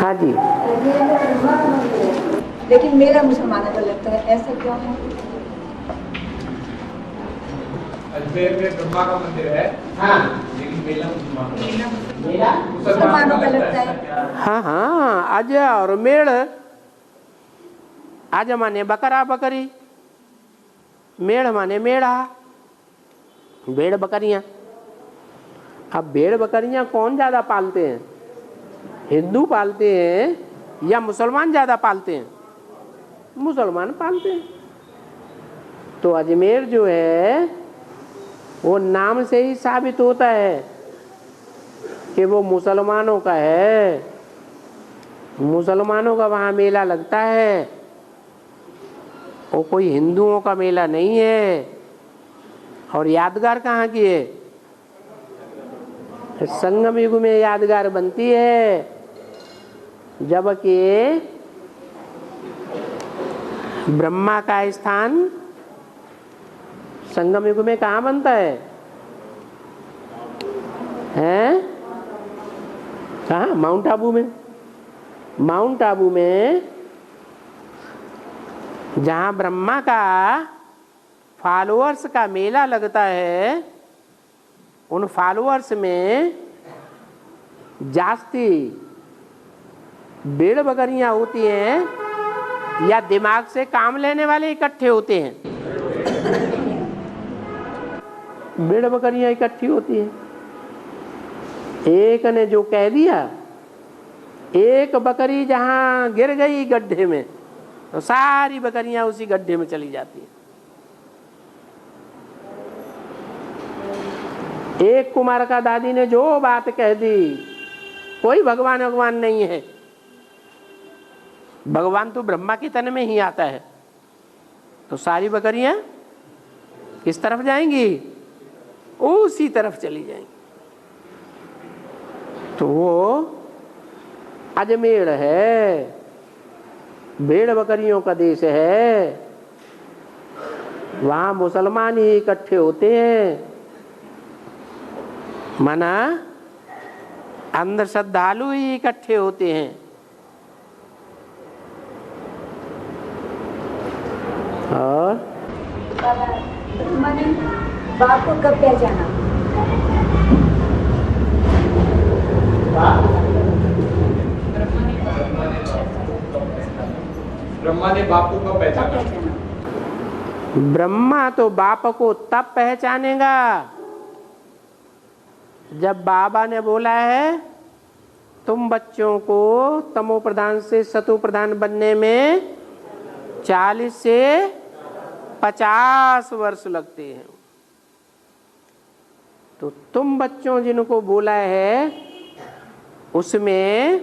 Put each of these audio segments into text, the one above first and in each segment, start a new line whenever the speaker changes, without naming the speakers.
हाँ जी।
लेकिन मेरा मुसलमानों को लगता है, ऐसा क्यों है?
अजमेर में ब्रह्मा का मंदिर है,
हाँ,
लेकिन मेला
मुसलमानों का लगता है।
हाँ हाँ, अज और मेड़। आज माने बकरा बकरी, मेड़ माने मेढ़ा, भेड़ बकरियां। अब भेड़ बकरियां कौन ज्यादा पालते हैं? हिंदू पालते हैं या मुसलमान ज्यादा पालते हैं? मुसलमान पालते हैं। तो अजमेर जो है वो नाम से ही साबित होता है कि वो मुसलमानों का है। मुसलमानों का वहां मेला लगता है, वो कोई हिंदुओं का मेला नहीं है। और यादगार कहाँ की है? संगम युग में यादगार बनती है, जबकि ब्रह्मा का स्थान संगम युग में कहाँ बनता है? हैं? कहाँ? माउंट आबू में। माउंट आबू में जहाँ ब्रह्मा का फॉलोअर्स का मेला लगता है, उन फॉलोअर्स में जास्ती भेड़ बकरियां होती हैं या दिमाग से काम लेने वाले इकट्ठे होते हैं? भेड़ बकरियां इकट्ठी होती हैं। एक ने जो कह दिया, एक बकरी जहां गिर गई गड्ढे में, तो सारी बकरियां उसी गड्ढे में चली जाती हैं। एक कुमार का दादी ने जो बात कह दी, कोई भगवान भगवान नहीं है, भगवान तो ब्रह्मा के तन में ही आता है, तो सारी बकरियां किस तरफ जाएंगी? उसी तरफ चली जाएंगी। तो वो अजमेर है, भेड़ बकरियों का देश है। वहां मुसलमान ही इकट्ठे होते हैं, माना अंदर श्रद्धालु ही इकट्ठे होते हैं। और
ब्रह्मा ने बाप को कब पहचाना?
ब्रह्मा ने बाप को कब पहचाना?
ब्रह्मा तो बाप को तब पहचानेगा जब बाबा ने बोला है तुम बच्चों को तमो प्रधान से सतो प्रधान बनने में 40 से 50 वर्ष लगते हैं। तो तुम बच्चों जिनको बोला है उसमें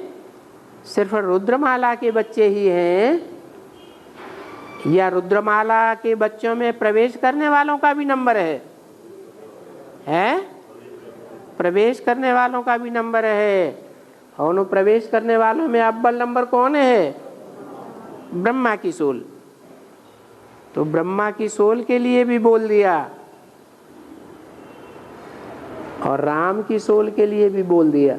सिर्फ रुद्रमाला के बच्चे ही हैं, या रुद्रमाला के बच्चों में प्रवेश करने वालों का भी नंबर है? प्रवेश करने वालों का भी नंबर है। और उन प्रवेश करने वालों में अव्वल नंबर कौन है? ब्रह्मा की सोल। तो ब्रह्मा की सोल के लिए भी बोल दिया और राम की सोल के लिए भी बोल दिया,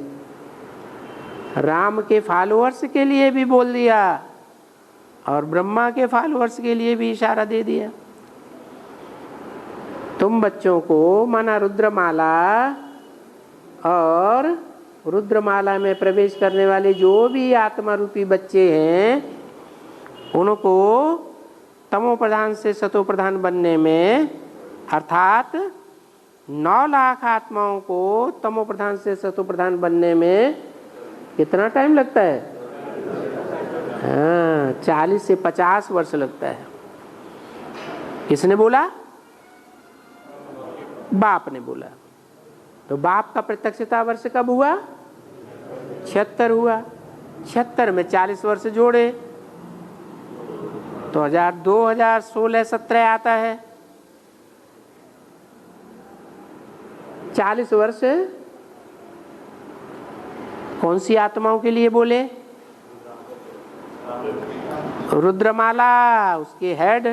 राम के फॉलोअर्स के लिए भी बोल दिया और ब्रह्मा के फॉलोअर्स के लिए भी इशारा दे दिया। तुम बच्चों को माना रुद्रमाला और रुद्रमाला में प्रवेश करने वाले जो भी आत्मा रूपी बच्चे हैं, उनको तमो प्रधान से सतो प्रधान बनने में, अर्थात 9 लाख आत्माओं को तमो प्रधान से सतो प्रधान बनने में कितना टाइम लगता है? 40 से 50 वर्ष लगता है। किसने बोला? बाप ने बोला। तो बाप का प्रत्यक्षता वर्ष कब हुआ? 76 हुआ। 76 में 40 वर्ष जोड़े तो 2016-17 आता है। 40 वर्ष कौन सी आत्माओं के लिए बोले? रुद्रमाला, उसके हेड।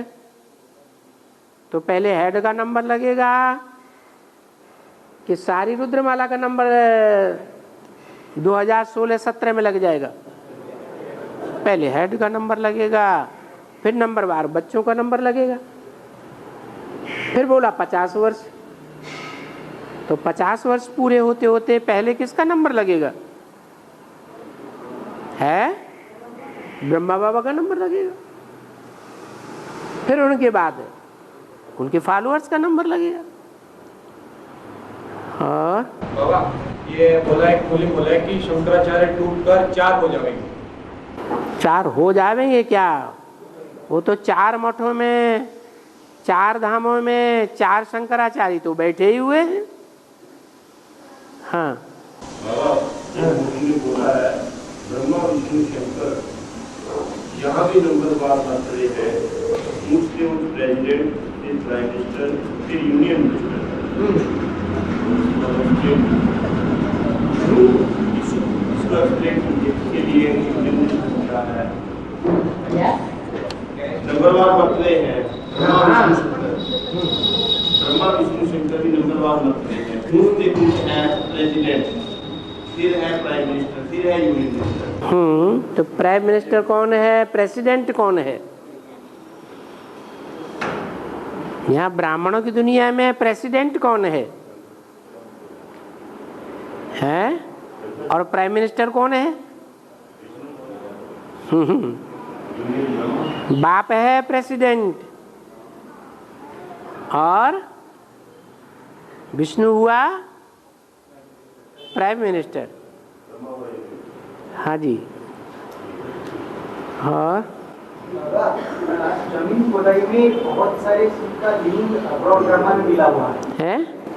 तो पहले हेड का नंबर लगेगा कि सारी रुद्रमाला का नंबर 2016-17 में लग जाएगा? पहले हेड का नंबर लगेगा, फिर नंबर बार बच्चों का नंबर लगेगा। फिर बोला 50 वर्ष, तो 50 वर्ष पूरे होते होते पहले किसका नंबर लगेगा? है ब्रह्मा बाबा का नंबर लगेगा। फिर उनके बाद उनके फॉलोअर्स का नंबर लगेगा। और
बाबा ये बोला है, खोली बोला है कि शंकराचार्य टूटकर 4 हो जाएंगे।
4 हो जाएंगे क्या? वो तो 4 मठों में, 4 धामों में 4 शंकराचार्य तो बैठे ही हुए हैं। हाँ
बाबा उन्होंने बोला है ब्रह्मा विष्णु शंकर यहाँ भी नंबर बार बन रहे हैं, उसके प्रेसिडेंट, फिर प्राइम मिनिस्टर, फिर यूनियन मिनिस्टर। इसका के लिए यूनियन मिनिस्टर क्या है? नंबर बार बन रहे हैं, ब्रह्मा विष्णु शंकर भी नंबर बार बन रहे हैं, उसके कुछ है प्रेसिडेंट, फिर है प्राइम मिनिस्टर, फिर है यूनियन मिनिस्टर।
तो प्राइम मिनिस्टर कौन है, प्रेसिडेंट कौन है? यहाँ ब्राह्मणों की दुनिया में प्रेसिडेंट कौन है? और प्राइम मिनिस्टर कौन है? बाप है प्रेसिडेंट, और विष्णु हुआ प्राइम मिनिस्टर। हाँ जी। और
जमीन खुदाई में बहुत सारे शिव का लिंग ब्रह्मा में मिला हुआ है।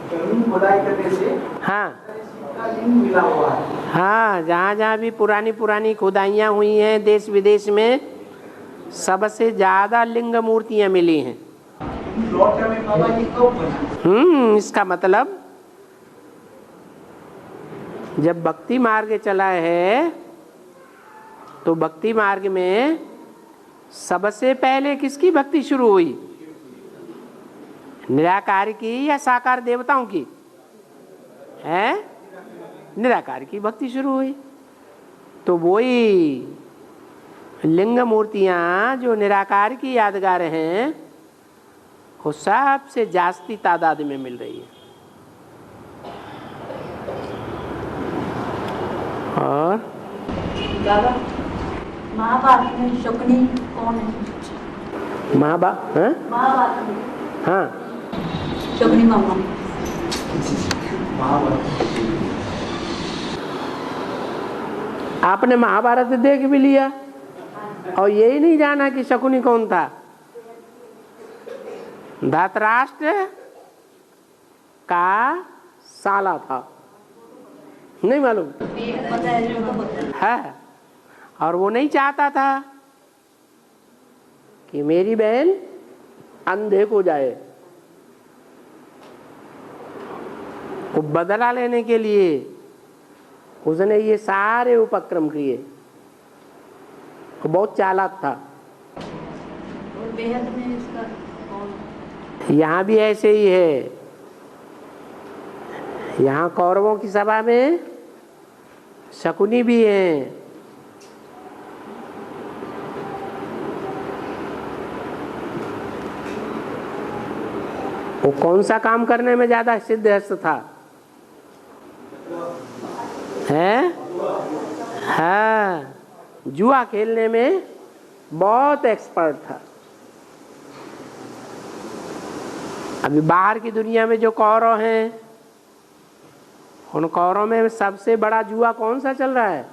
जमीन खुदाई करने से
हाँ
शिव का लिंग मिला हुआ है।
हाँ, जहाँ जहाँ भी पुरानी खुदाइयाँ हुई हैं देश विदेश में, सबसे ज्यादा लिंग मूर्तियाँ मिली हैं।
लौटा में बाबा जी कब बना?
इसका मतलब जब भक्ति मार्ग चला है तो भक्ति मार्ग में सबसे पहले किसकी भक्ति शुरू हुई? निराकार की या साकार देवताओं की? है निराकार की भक्ति शुरू हुई। तो वही लिंग मूर्तियां जो निराकार की यादगार हैं वो सबसे जास्ती तादाद में मिल रही है। और
दादा महाभारत में शकुनी कौन है?
महाभारत में हाँ
शकुनी मामा।
आपने महाभारत देख भी लिया और यही नहीं जाना कि शकुनी कौन था? धृतराष्ट्र का साला था, नहीं मालूम है। और वो नहीं चाहता था कि मेरी बहन अंधे को जाए। वो बदला लेने के लिए उसने ये सारे उपक्रम किए। वो बहुत चालाक था।
और बेहद में इसका कौन?
यहाँ भी ऐसे ही है। यहाँ कौरवों की सभा में शकुनी भी हैं। वो कौन सा काम करने में ज्यादा सिद्धहस्त था? हाँ, जुआ खेलने में बहुत एक्सपर्ट था। अभी बाहर की दुनिया में जो कौरव हैं, उन कौरवों में सबसे बड़ा जुआ कौन सा चल रहा है?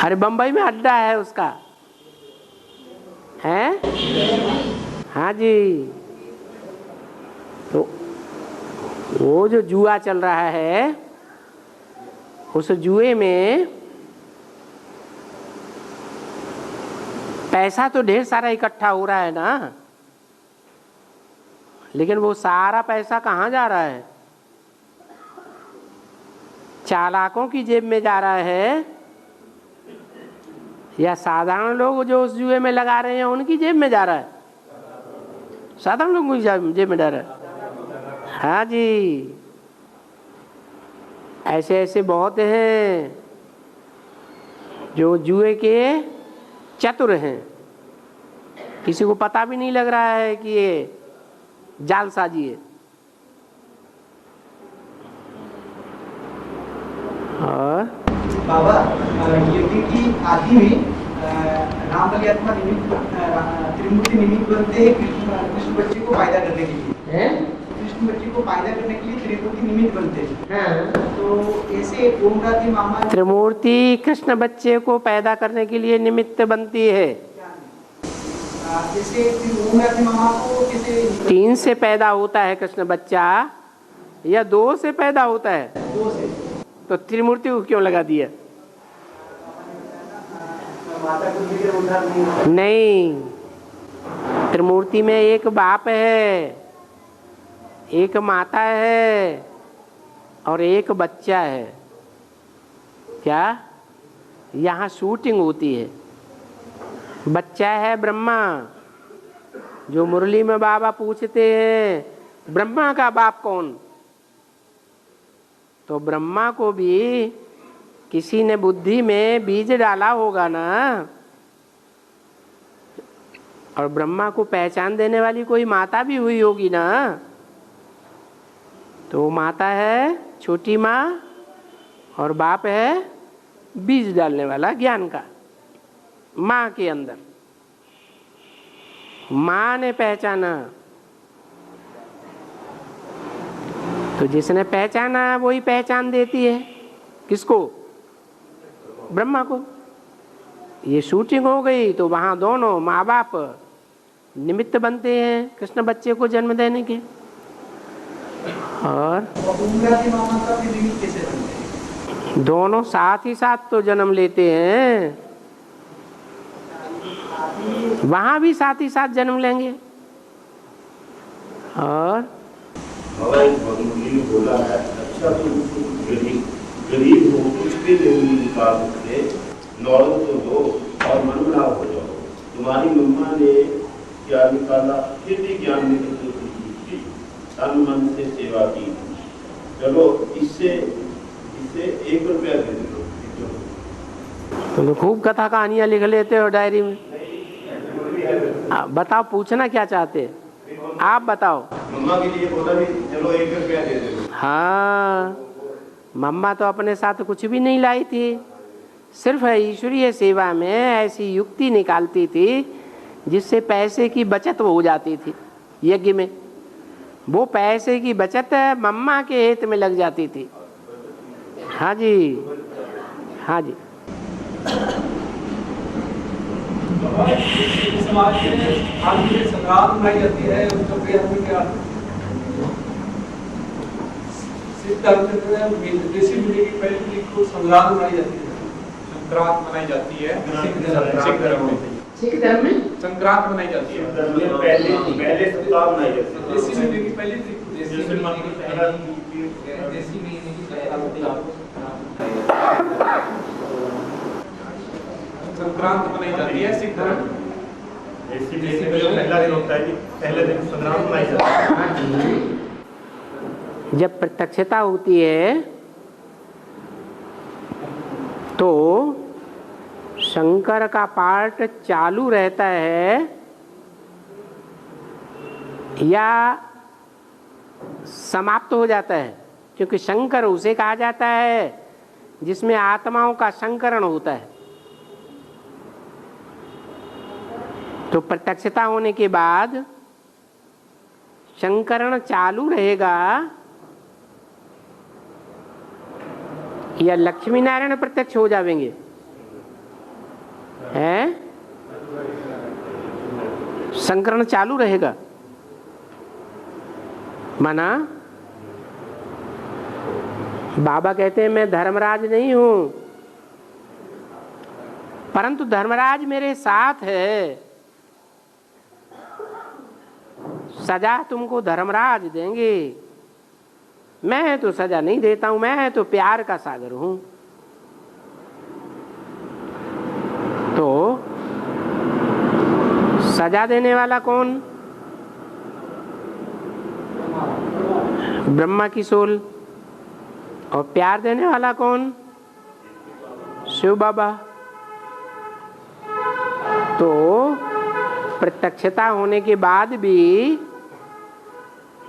अरे बंबई में अड्डा है उसका, है? हाँ जी। तो वो जो जुआ चल रहा है, उस जुए में पैसा तो ढेर सारा इकट्ठा हो रहा है ना, लेकिन वो सारा पैसा कहाँ जा रहा है? चालाकों की जेब में जा रहा है या साधारण लोग जो उस जुए में लगा रहे हैं उनकी जेब में जा रहा है? साधारण लोगों की जेब में जा रहा है। हाँ जी। ऐसे ऐसे बहुत हैं जो जुए के चतुर हैं, किसी को पता भी नहीं लग रहा है कि ये जालसाजी है। और
बाबा यज्ञ की आदि में राम बलियात्मा निमित्त त्रिमूर्ति निमित्त बनते हैं कृष्ण बच्चे को पैदा करने के लिए। कृष्ण बच्चे को पैदा करने के लिए त्रिमूर्ति निमित्त बनते हैं। तो ऐसे ओम राधे मामा
त्रिमूर्ति कृष्ण बच्चे को पैदा करने के लिए निमित्त बनती है।
जैसे ओम राधे मामा को कैसे
3 से पैदा होता है कृष्ण बच्चा या 2 से पैदा होता है?
2 से।
तो त्रिमूर्ति को क्यों लगा दिया?
माता को भी उद्धार नहीं होता।
नहीं, त्रिमूर्ति में एक बाप है, एक माता है और एक बच्चा है। क्या यहाँ शूटिंग होती है? बच्चा है ब्रह्मा, जो मुरली में बाबा पूछते हैं ब्रह्मा का बाप कौन, तो ब्रह्मा को भी किसी ने बुद्धि में बीज डाला होगा ना, और ब्रह्मा को पहचान देने वाली कोई माता भी हुई होगी ना। तो माता है छोटी माँ और बाप है बीज डालने वाला ज्ञान का। माँ के अंदर माँ ने पहचाना, तो जिसने पहचाना वही पहचान देती है। किसको? ब्रह्मा को। ये शूटिंग हो गई तो वहाँ दोनों माँ बाप निमित्त बनते हैं कृष्ण बच्चे को जन्म देने के। और
मामा का भी निमित्त कैसे बनते हैं?
दोनों साथ ही साथ तो जन्म लेते हैं, वहाँ भी साथ ही साथ जन्म लेंगे। और
ने बोला है, अच्छा तो गरीब हो उसके लिए निकाल सकते, लौड़ो तो दो और मन बड़ा हो जाओ। तुम्हारी मम्मा ने क्या निकाला, फिर भी ज्ञान निकल तन मन से सेवा की। चलो इससे 1 रुपया दे दो।
तो खूब कथा कहानियाँ लिख लेते हो डायरी में। बताओ, पूछना क्या चाहते हैं आप? बताओ।
मम्मा के लिए बोला भी चलो 1 रुपया दे दो।
हाँ, मम्मा तो अपने साथ कुछ भी नहीं लाई थी, सिर्फ ईश्वरीय सेवा में ऐसी युक्ति निकालती थी जिससे पैसे की बचत हो जाती थी यज्ञ में। वो पैसे की बचत मम्मा के हित में लग जाती थी। हाँ जी, हाँ जी।
समाज में आज भी संग्राम बनाई जाती है, उसका प्रयास क्या सिख धर्म में देसी मीडिया की पहली तारीख को संग्राम बनाई जाती है, संक्रांत मनाई जाती है सिख धर्म में।
सिख धर्म में
संक्रांत मनाई जाती है,
पहले सप्ताह मनाई जाती है।
देसी मीडिया की पहली तारीख को देसी महीने की संक्रांत मनाई जाती है सिख धर्म में।
पहला दिन होता है कि पहले दिन संग्राम मनाई जाती है।
जब प्रत्यक्षता होती है तो शंकर का पाठ चालू रहता है या समाप्त हो जाता है, क्योंकि शंकर उसे कहा जाता है जिसमें आत्माओं का संकरण होता है। तो प्रत्यक्षता होने के बाद संकरण चालू रहेगा या लक्ष्मी नारायण प्रत्यक्ष हो जाएंगे? हैं? संकरण चालू रहेगा माना बाबा कहते हैं मैं धर्मराज नहीं हूं, परंतु धर्मराज मेरे साथ है, सजा तुमको धर्मराज देंगे। मैं तो सजा नहीं देता हूं, मैं तो प्यार का सागर हूं। तो सजा देने वाला कौन? ब्रह्मा की सोल। और प्यार देने वाला कौन? शिव बाबा। तो प्रत्यक्षता होने के बाद भी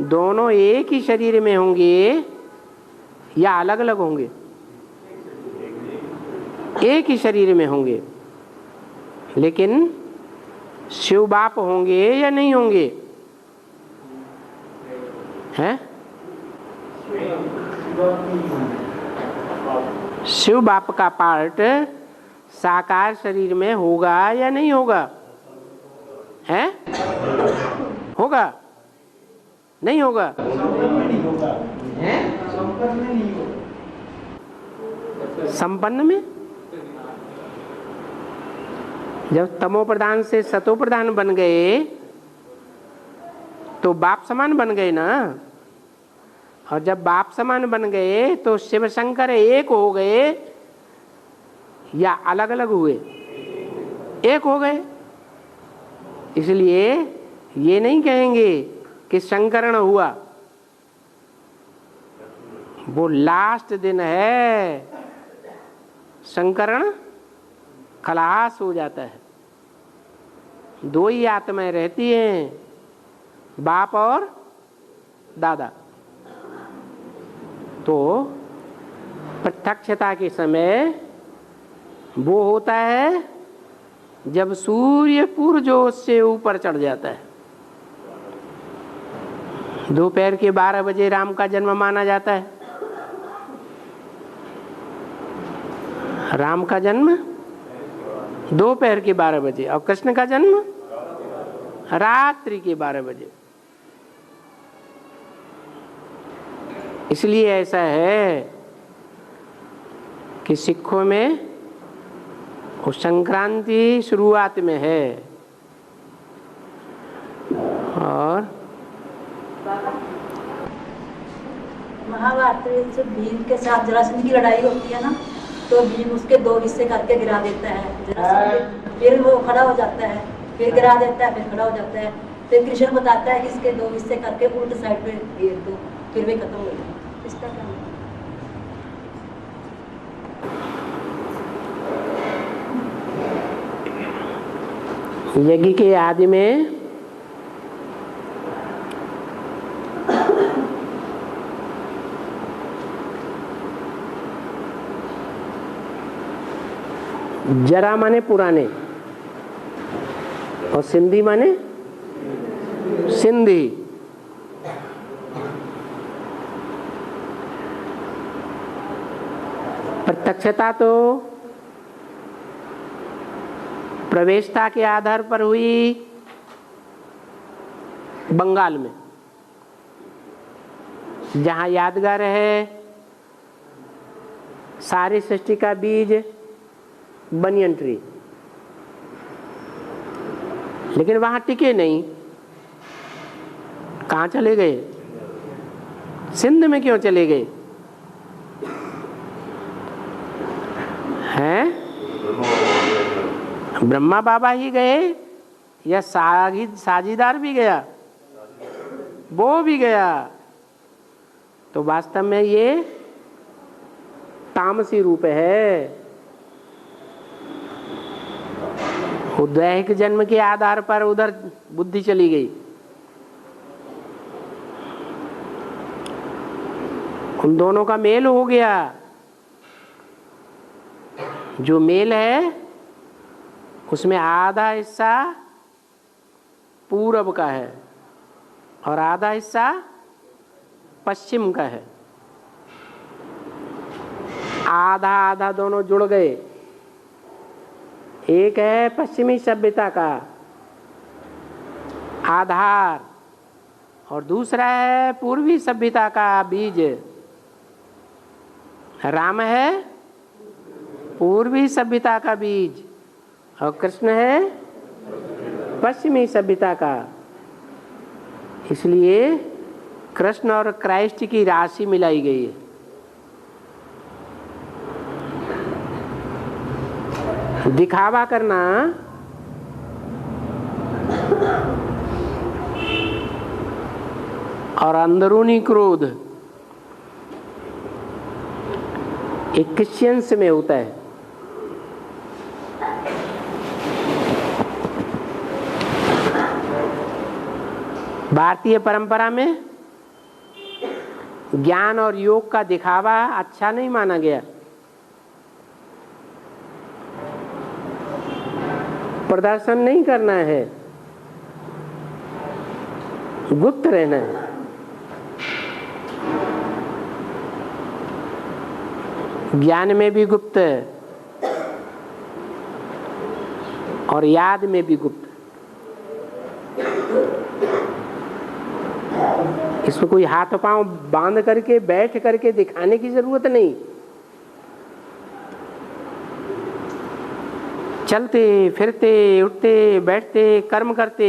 दोनों एक ही शरीर में होंगे या अलग अलग होंगे? एक ही शरीर में होंगे, लेकिन शिव बाप होंगे या नहीं होंगे? हैं? शिव बाप का पार्ट साकार शरीर में होगा या नहीं होगा? है? होगा? नहीं होगा? संपन्न में? जब तमो प्रधान से सतो प्रधान बन गए तो बाप समान बन गए ना। और जब बाप समान बन गए तो शिव शंकर एक हो गए या अलग अलग हुए? एक हो गए। इसलिए ये नहीं कहेंगे कि शंकरण हुआ, वो लास्ट दिन है, शंकरण खलास हो जाता है। दो ही आत्माएं रहती हैं, बाप और दादा। तो प्रत्यक्षता के समय वो होता है जब सूर्य पुरजोश से ऊपर चढ़ जाता है। दोपहर के 12 बजे राम का जन्म माना जाता है। राम का जन्म दोपहर के 12 बजे और कृष्ण का जन्म रात्रि के 12 बजे। इसलिए ऐसा है कि सिखों में वो संक्रांति शुरुआत में है और
महाभारत में जब भीम के साथ जरासंध की लड़ाई होती है ना, तो भीम उसके 2 हिस्से करके गिरा देता है जरासंध। फिर वो खड़ा हो जाता है, फिर गिरा देता है, फिर खड़ा हो जाता है। फिर कृष्ण बताता है कि इसके 2 हिस्से करके उल्ट साइड पे घेर दो, फिर वे खत्म हो जाए। इसका क्या
यज्ञ के आदि में जरा माने पुराने और सिंधी माने सिंधी। प्रत्यक्षता तो प्रवेशता के आधार पर हुई बंगाल में, जहां यादगार है सारी सृष्टि का बीज बनियन ट्री। लेकिन वहां टिके नहीं, कहां चले गए? सिंध में क्यों चले गए हैं? ब्रह्मा बाबा ही गए या साझीदार भी गया? वो भी गया। तो वास्तव में ये तामसी रूप है। दैहिक जन्म के आधार पर उधर बुद्धि चली गई। उन दोनों का मेल हो गया। जो मेल है उसमें आधा हिस्सा पूरब का है और आधा हिस्सा पश्चिम का है। आधा आधा दोनों जुड़ गए। एक है पश्चिमी सभ्यता का आधार और दूसरा है पूर्वी सभ्यता का बीज। राम है पूर्वी सभ्यता का बीज और कृष्ण है पश्चिमी सभ्यता का। इसलिए कृष्ण और क्राइस्ट की राशि मिलाई गई है। दिखावा करना और अंदरूनी क्रोध एक क्रिश्चियंस में होता है। भारतीय परंपरा में ज्ञान और योग का दिखावा अच्छा नहीं माना गया। प्रदर्शन नहीं करना है, गुप्त रहना है। ज्ञान में भी गुप्त और याद में भी गुप्त। इसमें कोई हाथ पांव बांध करके बैठ करके दिखाने की जरूरत नहीं। चलते फिरते उठते बैठते कर्म करते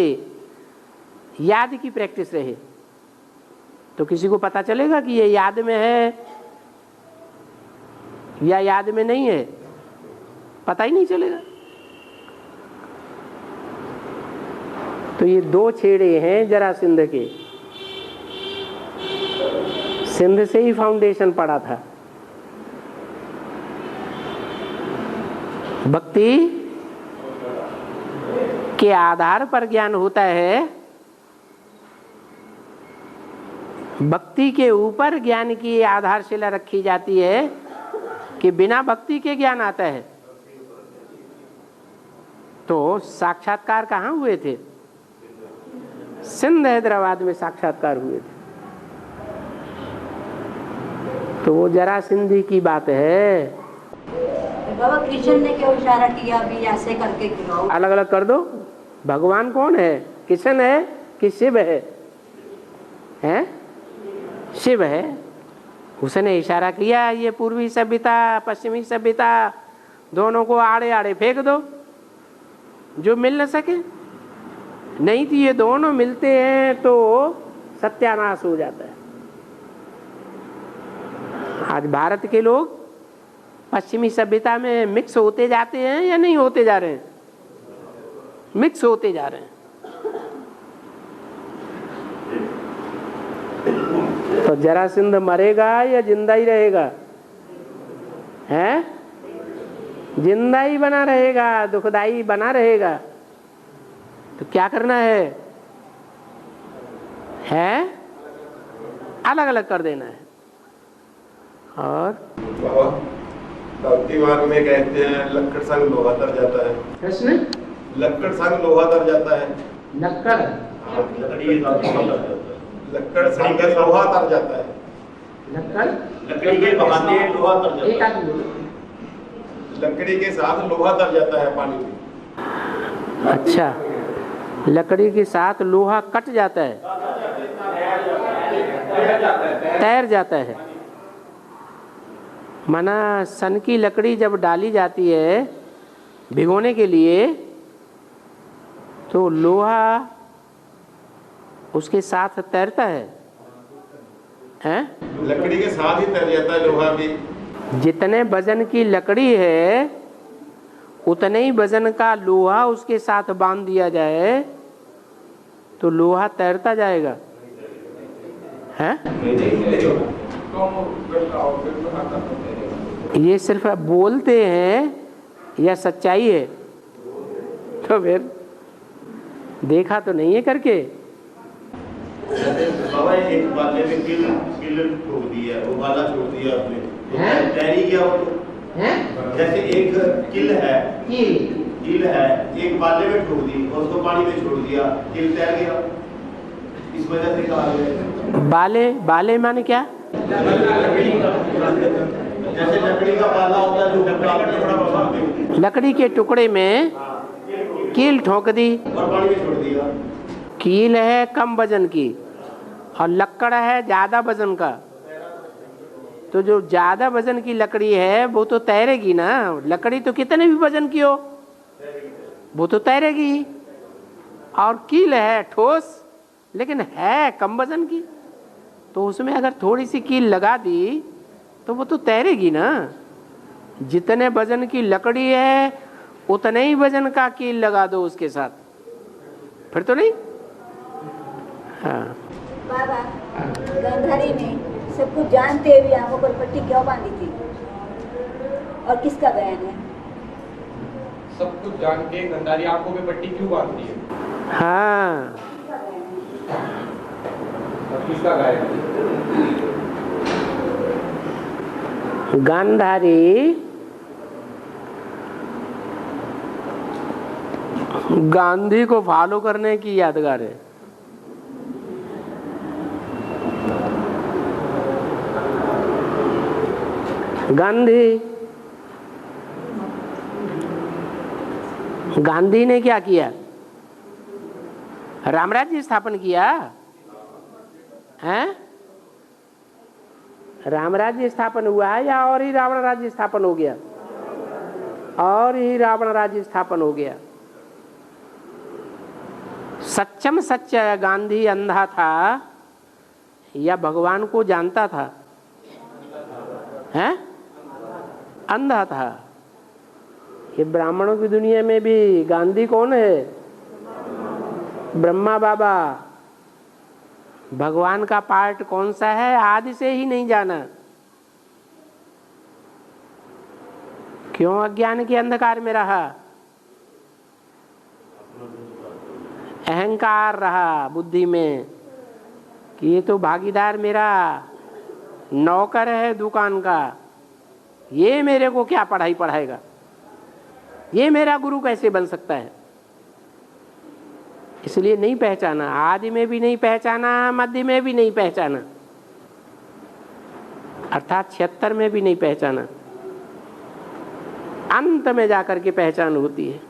याद की प्रैक्टिस रहे तो किसी को पता चलेगा कि ये याद में है या याद में नहीं है, पता ही नहीं चलेगा। तो ये दो छेड़े हैं जरासंध के। सिंध से ही फाउंडेशन पड़ा था। भक्ति के आधार पर ज्ञान होता है, भक्ति के ऊपर ज्ञान की आधारशिला रखी जाती है कि बिना भक्ति के ज्ञान आता है। तो साक्षात्कार कहाँ हुए थे? सिंध हैदराबाद में साक्षात्कार हुए थे। तो वो जरासंधी की बात है।
बाबा कृष्ण ने क्यों इशारा किया अभी ऐसे करके गिराओ?
अलग अलग कर दो। भगवान कौन है? कृष्ण है कि शिव है? हैं? शिव है। उसने इशारा किया ये पूर्वी सभ्यता पश्चिमी सभ्यता दोनों को आड़े आड़े फेंक दो, जो मिल न सके। नहीं तो ये दोनों मिलते हैं तो सत्यानाश हो जाता है। आज भारत के लोग पश्चिमी सभ्यता में मिक्स होते जाते हैं या नहीं होते जा रहे हैं? मिक्स होते जा रहे हैं। तो जरासंध मरेगा या जिंदा ही रहेगा? हैं? जिंदा ही बना रहेगा, दुखदाई बना रहेगा। तो क्या करना है? अलग अलग कर देना है। और
भक्ति मार्ग में कहते हैं लक्कड़ संग लोहा तर जाता है।
कृष्ण
लक्कड़ संग लोहा तर जाता है।
लक्कड़
लक्कड़ संग लोहा तर जाता है।
लक्कड़ी
के बहाने लोहा तर जाता है।
है।
लकड़ी के साथ लोहा तर जाता है पानी में।
अच्छा, लकड़ी के साथ लोहा कट जाता है, तैर जाता है। माना सन की लकड़ी जब डाली जाती है भिगोने के लिए तो लोहा उसके साथ तैरता है। हैं?
लकड़ी के साथ ही तैर जाता है लोहा भी।
जितने वजन की लकड़ी है उतने ही वजन का लोहा उसके साथ बांध दिया जाए तो लोहा तैरता जाएगा। हैं? ये सिर्फ बोलते हैं या सच्चाई है? तो फिर देखा तो नहीं है करके।
बाबा एक बाले में किल ठोक दिया, वो बाला छोड़ दिया आपने, तो तैरी गया वो। जैसे एक किल है, एक बाले में ठोक दी और उसको पानी में छोड़ दिया, किल तैर गया। इस वजह से कहा गया
बाले माने क्या?
जैसे लकड़ी का बाला होता है जो
लकड़ी के टुकड़े में कील ठोक दी
और पानी में छोड़ दिया।
कील है कम वजन की और लकड़ है ज्यादा वजन का। तो जो ज्यादा वजन की लकड़ी है वो तो तैरेगी ना। लकड़ी तो कितने भी वजन की हो वो तो तैरेगी। और कील है ठोस लेकिन है कम वजन की, तो उसमें अगर थोड़ी सी कील लगा दी तो वो तो तैरेगी ना। जितने वजन की लकड़ी है उतने ही वजन का कील लगा दो उसके साथ, फिर तो नहीं। हाँ।
बाबा गंधारी में सब कुछ जानते हुए आंखों पर पट्टी क्यों बांधी थी? और किसका गायन है।
सब कुछ जान के गंधारी आंखों में पट्टी क्यों बांधती है?
हाँ,
और किसका गायन है?
गांधारी गांधी को फॉलो करने की यादगार है। गांधी ने क्या किया? रामराज्य स्थापन किया है? रामराज्य स्थापन हुआ है या और ही रावण राज्य स्थापन हो गया? और ही रावण राज्य स्थापन हो गया। सच्चम सच्चा गांधी अंधा था या भगवान को जानता था? हैं? अंधा था। ये ब्राह्मणों की दुनिया में भी गांधी कौन है? ब्रह्मा बाबा। भगवान का पार्ट कौन सा है आदि से ही नहीं जाना। क्यों अज्ञान के अंधकार में रहा? अहंकार रहा बुद्धि में कि ये तो भागीदार मेरा नौकर है दुकान का, ये मेरे को क्या पढ़ाई पढ़ाएगा, ये मेरा गुरु कैसे बन सकता है। इसलिए नहीं पहचाना, आदि में भी नहीं पहचाना, मध्य में भी नहीं पहचाना, अर्थात 76 में भी नहीं पहचाना, अंत में जाकर के पहचान होती है।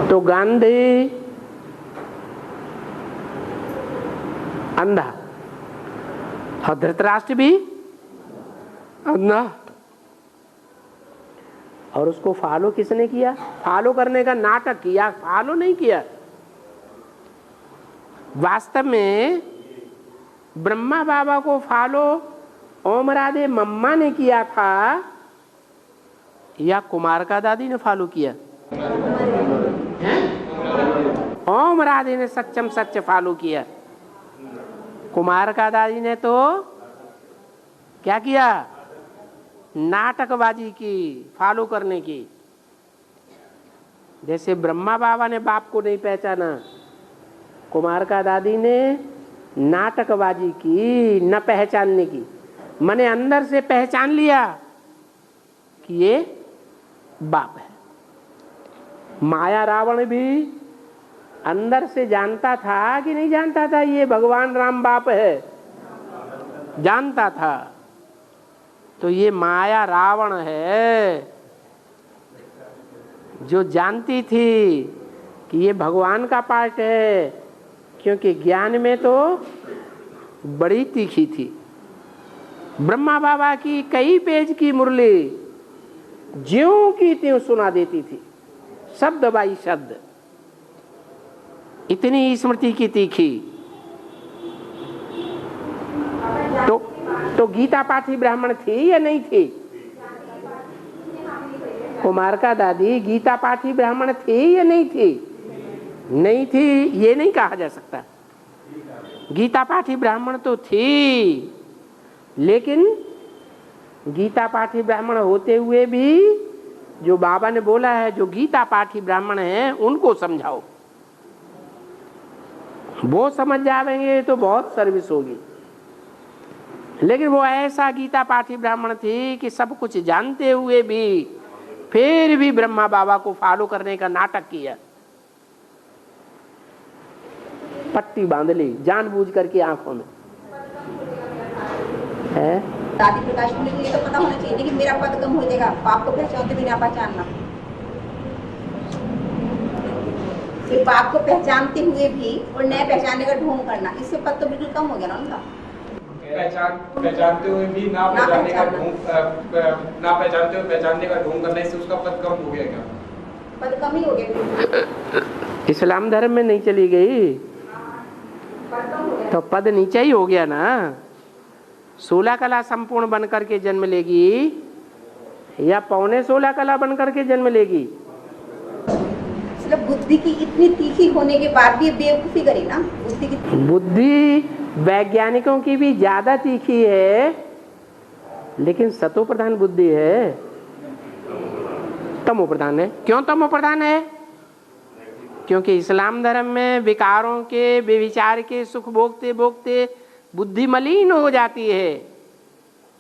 तो गांधी अंधा और धृतराष्ट्र भी अंधा। और उसको फॉलो किसने किया? फॉलो करने का नाटक किया, फॉलो नहीं किया। वास्तव में ब्रह्मा बाबा को फॉलो ओम राधे मम्मा ने किया था या कुमार का दादी ने फॉलो किया? ओम राधे ने सच्चम सच्च फॉलो किया। कुमार का दादी ने तो क्या किया? नाटकबाजी की, फॉलो करने की। जैसे ब्रह्मा बाबा ने बाप को नहीं पहचाना, कुमार का दादी ने नाटकबाजी की, न पहचानने की। मैंने अंदर से पहचान लिया कि ये बाप है। माया रावण भी अंदर से जानता था कि नहीं जानता था ये भगवान राम बाप है? जानता था। तो ये माया रावण है जो जानती थी कि ये भगवान का पार्ट है, क्योंकि ज्ञान में तो बड़ी तीखी थी। ब्रह्मा बाबा की कई पेज की मुरली ज्यों की त्यों सुना देती थी, शब्द बाई शब्द, इतनी स्मृति की तीखी। तो गीता पाठी ब्राह्मण थी या नहीं थी? कुमार का दादी गीता पाठी ब्राह्मण थी या नहीं थी? नहीं थी, ये नहीं कहा जा सकता। गीता पाठी ब्राह्मण तो थी, लेकिन गीता पाठी ब्राह्मण होते हुए भी जो बाबा ने बोला है, जो गीता पाठी ब्राह्मण हैं उनको समझाओ। वो समझ जाएंगे तो बहुत सर्विस होगी। लेकिन वो ऐसा गीता पाठी ब्राह्मण थी कि सब कुछ जानते हुए भी फिर भी ब्रह्मा बाबा को फॉलो करने का नाटक किया। पट्टी बांध ली जानबूझ करके आंखों में है।
दादी प्रकाश मुनि को ये तो पता होना चाहिए कि मेरा पद कम हो जाएगा, पाप को पहचानते भी ना पहचानना। ये पाप को पहचानते हुए भी और नए पहचानने का ढोंग करना, इससे पद तो बिल्कुल कम हो गया ना उनका।
पहचानते हुए भी ना पहचानने का ढोंग, ना पहचानते हुए पहचानने का ढोंग करने से उसका पद कम हो गया क्या?
पद कम ही हो गया।
इस्लाम धर्म में नहीं चली गई तो पद नीचे ही हो गया ना। 16 कला संपूर्ण बनकर के जन्म लेगी या 15.25 कला बनकर के जन्म लेगी?
बुद्धि की इतनी तीखी होने के बाद भी ये बेवकूफी करी ना, बुद्धि की
बुद्धि वैज्ञानिकों की भी ज्यादा तीखी है, लेकिन सतो प्रधान बुद्धि है, तमो प्रधान है। क्यों तमो प्रधान है? क्योंकि इस्लाम धर्म में विकारों के, व्यभिचार के सुख भोगते भोगते बुद्धि मलिन हो जाती है,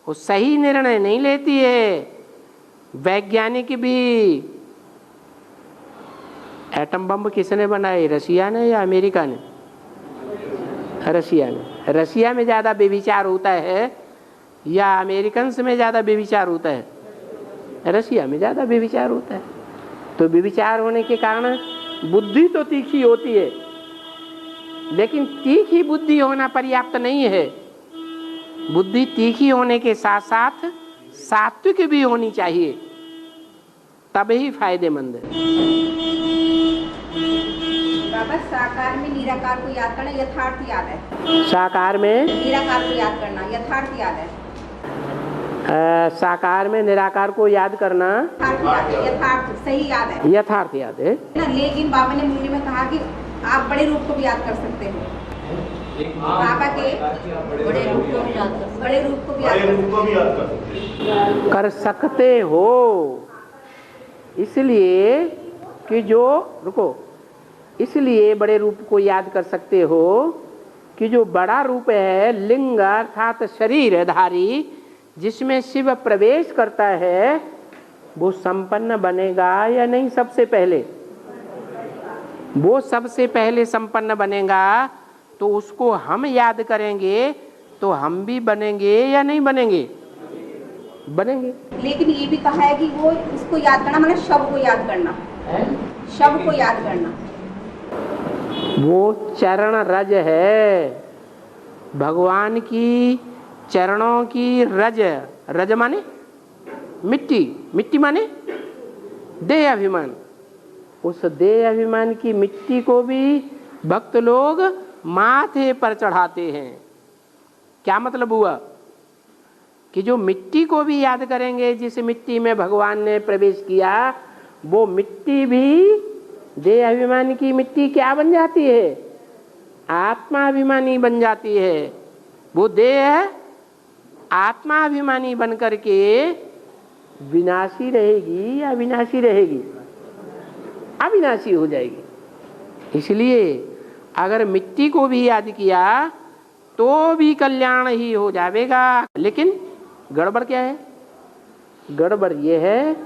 वो सही निर्णय नहीं लेती है। वैज्ञानिक भी, एटम बम किसने बनाए, रशिया ने या अमेरिका ने? रशिया ने। रशिया में ज्यादा व्यभिचार होता है या अमेरिकन में ज्यादा व्यभिचार होता है? रशिया में ज्यादा व्यभिचार होता है। तो व्यभिचार होने के कारण बुद्धि तो तीखी होती है, लेकिन तीखी बुद्धि होना पर्याप्त नहीं है। बुद्धि तीखी होने के साथ साथ सात्विक भी होनी चाहिए, तभी फायदेमंद है।
बाबा साकार में निराकार को याद करना यथार्थ याद है।
साकार में
निराकार को याद करना यथार्थ याद है।
साकार में निराकार को याद करना
यथार्थ सही याद है,
यथार्थ याद है
ना। लेकिन बाबा ने मुरली में कहा कि आप बड़े रूप को भी याद कर सकते हो। बाबा के
बड़े रूप को भी याद कर,
बड़े रूप को भी याद
कर सकते हो। इसलिए कि जो रुको, इसलिए बड़े रूप को याद कर सकते हो कि जो बड़ा रूप है, लिंग अर्थात शरीरधारी, जिसमें शिव प्रवेश करता है, वो संपन्न बनेगा या नहीं? सबसे पहले वो सबसे पहले संपन्न बनेगा, तो उसको हम याद करेंगे तो हम भी बनेंगे या नहीं बनेंगे? बनेंगे।
लेकिन ये भी कहा है कि वो इसको याद करना मतलब शव को याद करना, शव को याद करना।
वो चरण रज है, भगवान की चरणों की रज। रज माने मिट्टी, मिट्टी माने देह अभिमान। उस देह अभिमान की मिट्टी को भी भक्त लोग माथे पर चढ़ाते हैं। क्या मतलब हुआ कि जो मिट्टी को भी याद करेंगे, जिस मिट्टी में भगवान ने प्रवेश किया, वो मिट्टी भी, देह अभिमान की मिट्टी क्या बन जाती है? आत्माभिमानी बन जाती है। वो देह आत्माभिमानी बन करके विनाशी रहेगी या विनाशी रहेगी? अविनाशी हो जाएगी। इसलिए अगर मिट्टी को भी याद किया तो भी कल्याण ही हो जाएगा। लेकिन गड़बड़ क्या है? गड़बड़ ये है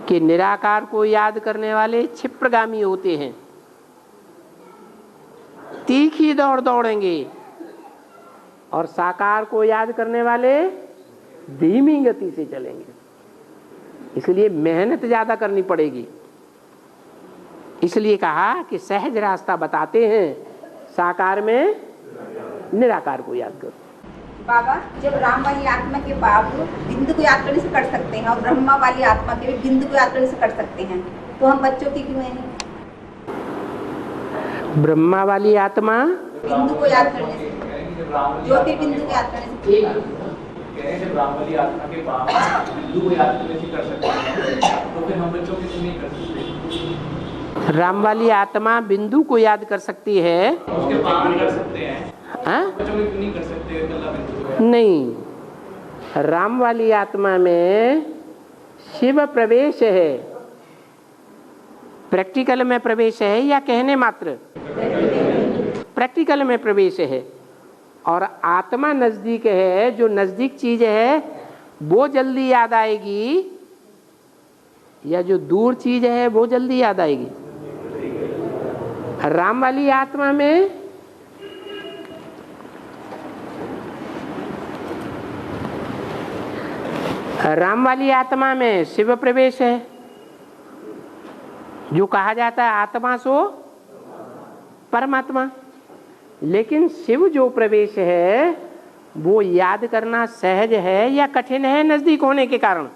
कि निराकार को याद करने वाले क्षिप्रगामी होते हैं, तीखी दौड़ दौड़ेंगे, और साकार को याद करने वाले धीमी गति से चलेंगे। इसलिए मेहनत ज्यादा करनी पड़ेगी। इसलिए कहा कि सहज रास्ता बताते हैं, साकार में निराकार को याद करो।
बाबा, जब राम वाली आत्मा के पाप बिंदु को याद करने से कर सकते हैं और ब्रह्मा वाली आत्मा के भी बिंदु को याद करने से कर सकते हैं, तो हम बच्चों की क्यों नहीं?
ब्रह्मा वाली आत्मा
बिंदु को याद करने से, ज्योतिर्बिंदु को याद करने से।
जब राम वाली आत्मा के पाप बिंदु को याद करने से कर सकते हैं, तो फिर हम बच्चों के क्यों नहीं कर सकते?
राम वाली आत्मा बिंदु को याद कर सकती है,
उसके पाप कर सकते हैं,
हाँ?
बच्चों के क्यों नहीं कर सकते? बिंदु
नहीं, राम वाली आत्मा में शिव प्रवेश है। प्रैक्टिकल में प्रवेश है या कहने मात्र? प्रैक्टिकल में प्रवेश है। और आत्मा नजदीक है, जो नजदीक चीज है वो जल्दी याद आएगी या जो दूर चीज है वो जल्दी याद आएगी? राम वाली आत्मा में शिव प्रवेश है। जो कहा जाता है आत्मा सो परमात्मा, लेकिन शिव जो प्रवेश है वो याद करना सहज है या कठिन है? नजदीक होने के कारण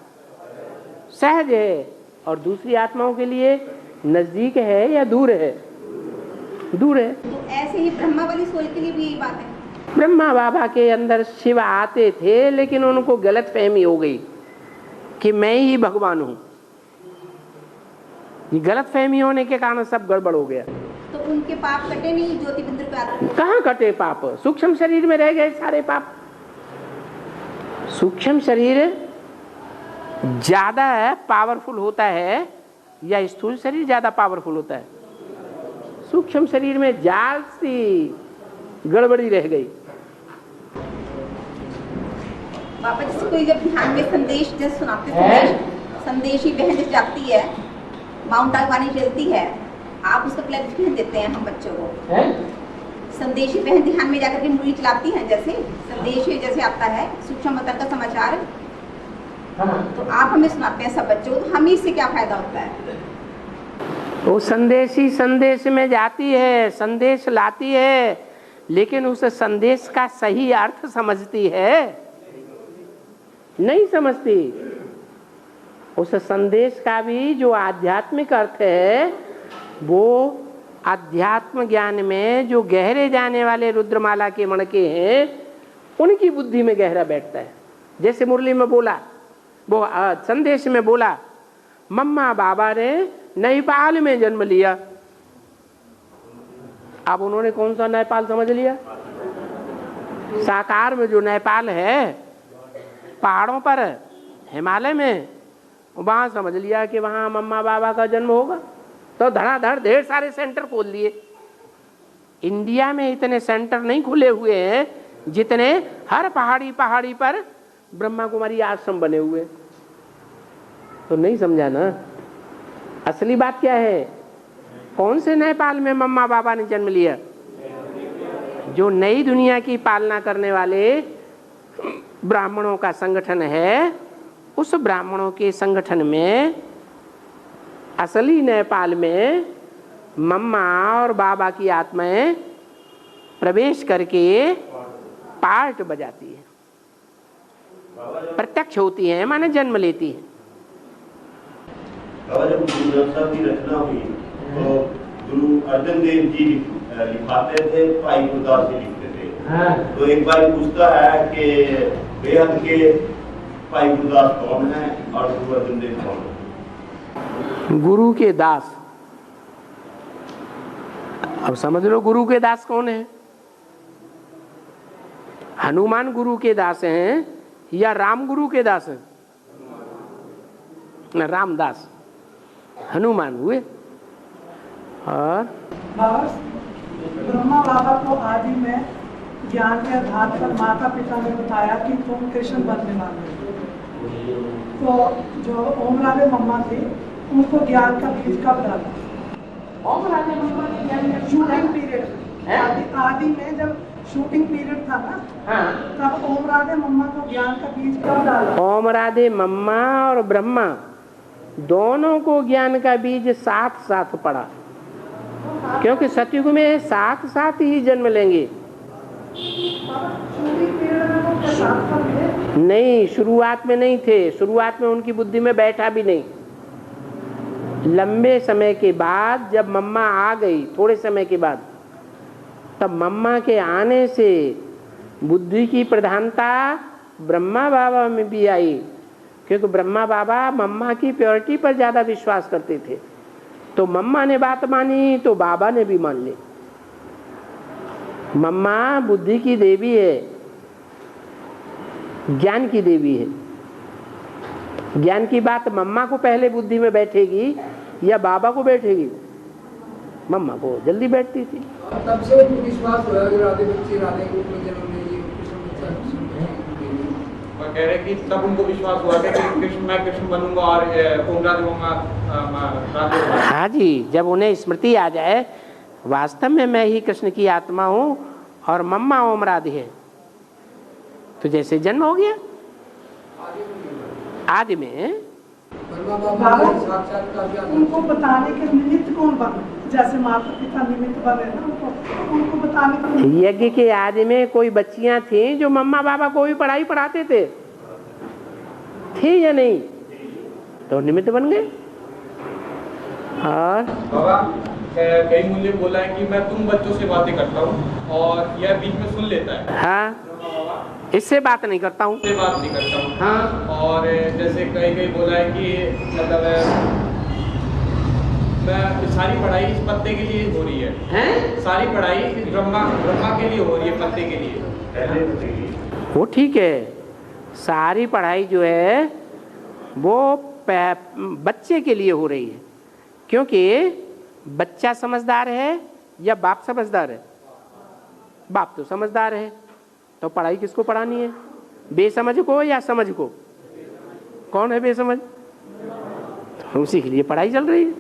सहज है। और दूसरी आत्माओं के लिए नजदीक है या दूर है? दूर है।
तो ऐसे ही ब्रह्मा वाली सोच के लिए भी यही बात है।
ब्रह्मा बाबा के अंदर शिव आते थे, लेकिन उनको गलत फहमी हो गई कि मैं ही भगवान हूं। ये गलत फहमी होने के कारण सब गड़बड़ हो गया।
तो उनके पाप कटे नहीं ज्योति बिंदु पे आते?
कहाँ कटे पाप? सूक्ष्म शरीर में रह गए सारे पाप। सूक्ष्म शरीर ज्यादा पावरफुल होता है या स्थूल शरीर ज्यादा पावरफुल होता है? सूक्ष्म शरीर में जाल सी गड़बड़ी रह गई।
बाबा जी कोई जब ध्यान में संदेश जैसे सुनाते संदेश ही बहन जैसे जाती है, माउंट आगवानी चलती है, आप उसका क्लैरिफिकेशन देते हैं हम बच्चों को। संदेश ही बहन ध्यान में जाकर के मुरली चलाती है, जैसे संदेश जैसे आता है सूक्ष्म अवतार का समाचार, तो आप हमें सुनाते हैं सब बच्चों, तो हमें इससे क्या फायदा होता है?
वो संदेश ही संदेश में जाती है, संदेश लाती है, लेकिन उस संदेश का सही अर्थ समझती है? नहीं समझती। उस संदेश का भी जो आध्यात्मिक अर्थ है, वो आध्यात्म ज्ञान में जो गहरे जाने वाले रुद्रमाला के मणके हैं, उनकी बुद्धि में गहरा बैठता है। जैसे मुरली में बोला, वो संदेश में बोला, मम्मा बाबा ने नेपाल में जन्म लिया। अब उन्होंने कौन सा नेपाल समझ लिया? साकार में जो नेपाल है, पहाड़ों पर, हिमालय में, वहां समझ लिया कि वहां मम्मा बाबा का जन्म होगा। तो धड़ाधड़ ढेर सारे सेंटर खोल लिए। इंडिया में इतने सेंटर नहीं खुले हुए हैं जितने हर पहाड़ी पर ब्रह्मा कुमारी आश्रम बने हुए। तो नहीं समझा ना? असली बात क्या है? कौन से नेपाल में मम्मा बाबा ने जन्म लिया? जो नई दुनिया की पालना करने वाले ब्राह्मणों का संगठन है, उस ब्राह्मणों के संगठन में असली नेपाल में मम्मा और बाबा की आत्माएं प्रवेश करके पार्ट बजाती है, प्रत्यक्ष होती है, माने जन्म लेती है।
जब गुरु ग्रंथ साहब की रचना हुई तो गुरु अर्जन देव जी लिखाते थे, भाई गुरदास जी लिखते थे। तो एक भाई पूछता है कि बेहद के भाई गुरदास कौन है और गुरु अर्जन देव कौन है?
गुरु के दास, अब समझ लो गुरु के दास कौन है? हनुमान गुरु के दास हैं या राम गुरु के दास हैं? रामदास, हनुमान हुए। और
ब्रह्मा बाबा को आदि में ज्ञान के आधार पर माता पिता ने बताया कि तुम कृष्ण बनने वाले हो। तो जो ओम राधे मम्मा थी, उनको ज्ञान का बीज कब डाला?
ओम राधे मम्मा ने ज्ञान
शूटिंग पीरियड आदि में जब शूटिंग पीरियड था ना, तब ओम राधे मम्मा को ज्ञान का बीज कब डाला?
ओम राधे मम्मा और ब्रह्मा दोनों को ज्ञान का बीज साथ साथ पड़ा, क्योंकि सतयुग में साथ साथ ही जन्म लेंगे। नहीं, शुरुआत में नहीं थे, शुरुआत में उनकी बुद्धि में बैठा भी नहीं। लंबे समय के बाद जब मम्मा आ गई, थोड़े समय के बाद, तब मम्मा के आने से बुद्धि की प्रधानता ब्रह्मा बाबा में भी आई, क्योंकि ब्रह्मा बाबा मम्मा की प्योरिटी पर ज्यादा विश्वास करते थे। तो मम्मा ने बात मानी तो बाबा ने भी मान ली। मम्मा बुद्धि की देवी है, ज्ञान की देवी है। ज्ञान की बात मम्मा को पहले बुद्धि में बैठेगी या बाबा को बैठेगी? मम्मा को जल्दी बैठती थी।
तब से उनको विश्वास हुआ कि राधे बच्चे राधे को जन्म लेंगे।
कह रहे कि तब उनको विश्वास हुआ कि कृष्ण, मैं कृष्ण बनूंगा और ओम राधे मम्मा राधे।
हाँ जी, जब उन्हें स्मृति आ जाए वास्तव में मैं ही कृष्ण की आत्मा हूँ और मम्मा ओम राधे है, तो जैसे जन्म हो गया। आदि में
उनको बताने के निमित्त कौन बना? जैसे माता पिता निमित्त बने ना, उनको बताने का।
यज्ञ के आदि में कोई बच्चियां थी जो मम्मा बाबा को भी पढ़ाई पढ़ाते थे, थी या नहीं? तो निमित्त बन गए। और
बाबा कई मुझे बोला है कि मैं तुम बच्चों से बातें करता हूँ और यह बीच में सुन लेता है।
हाँ, इससे बात नहीं करता हूँ,
इससे बात नहीं करता हूँ।
हाँ।
और जैसे कई बोला है कि मतलब सारी पढ़ाई इस पत्ते के लिए हो रही है।
हैं?
सारी पढ़ाई ब्रह्मा के लिए हो रही है, पत्ते के लिए।
वो ठीक है, सारी पढ़ाई जो है वो बच्चे के लिए हो रही है, क्योंकि बच्चा समझदार है या बाप समझदार है? बाप तो समझदार है, तो पढ़ाई किसको पढ़ानी है, बेसमझ को या समझ को? कौन है बेसमझ? तो उसी के लिए पढ़ाई चल रही है।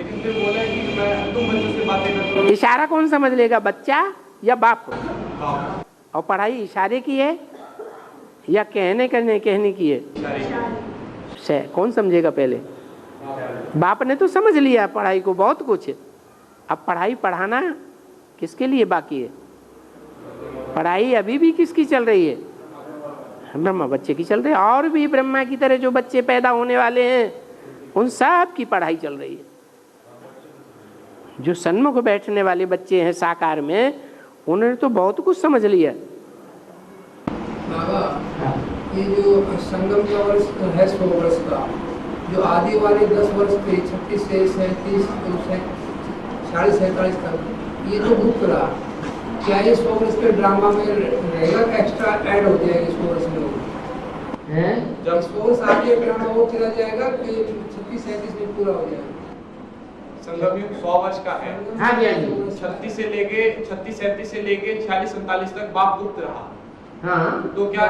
इशारा कौन समझ लेगा, बच्चा या बाप? और पढ़ाई इशारे की है या कहने की है? कौन समझेगा पहले? बाप ने तो समझ लिया पढ़ाई को बहुत कुछ, अब पढ़ाई पढ़ाना किसके लिए बाकी है? पढ़ाई अभी भी किसकी चल रही है? ब्रह्मा बच्चे की चल रही है। और भी ब्रह्मा की तरह जो बच्चे पैदा होने वाले हैं उन सब की पढ़ाई चल रही है। जो सन्मुख बैठने वाले बच्चे हैं साकार में, उन्होंने तो बहुत कुछ समझ लिया।
बाबा, ये जो संगम का वर्ष है 100 वर्ष का, जो आदि वाले 10 वर्ष थे 36 से 37 47 तक, ये तो गुप्त रहा। क्या ये 100 वर्ष के ड्रामा में रहेगा, एक्स्ट्रा ऐड हो जाएगा 100 वर्ष में? जब 100 वर्ष आगे ड्रामा वो चला जाएगा कि 36-37 में पूरा हो जाएगा?
संगम युग 100 वर्ष का है।
हाँ जी,
36 से लेके 36-37 से लेके 46-47 तक बाप गुप्त रहा।
हाँ,
तो क्या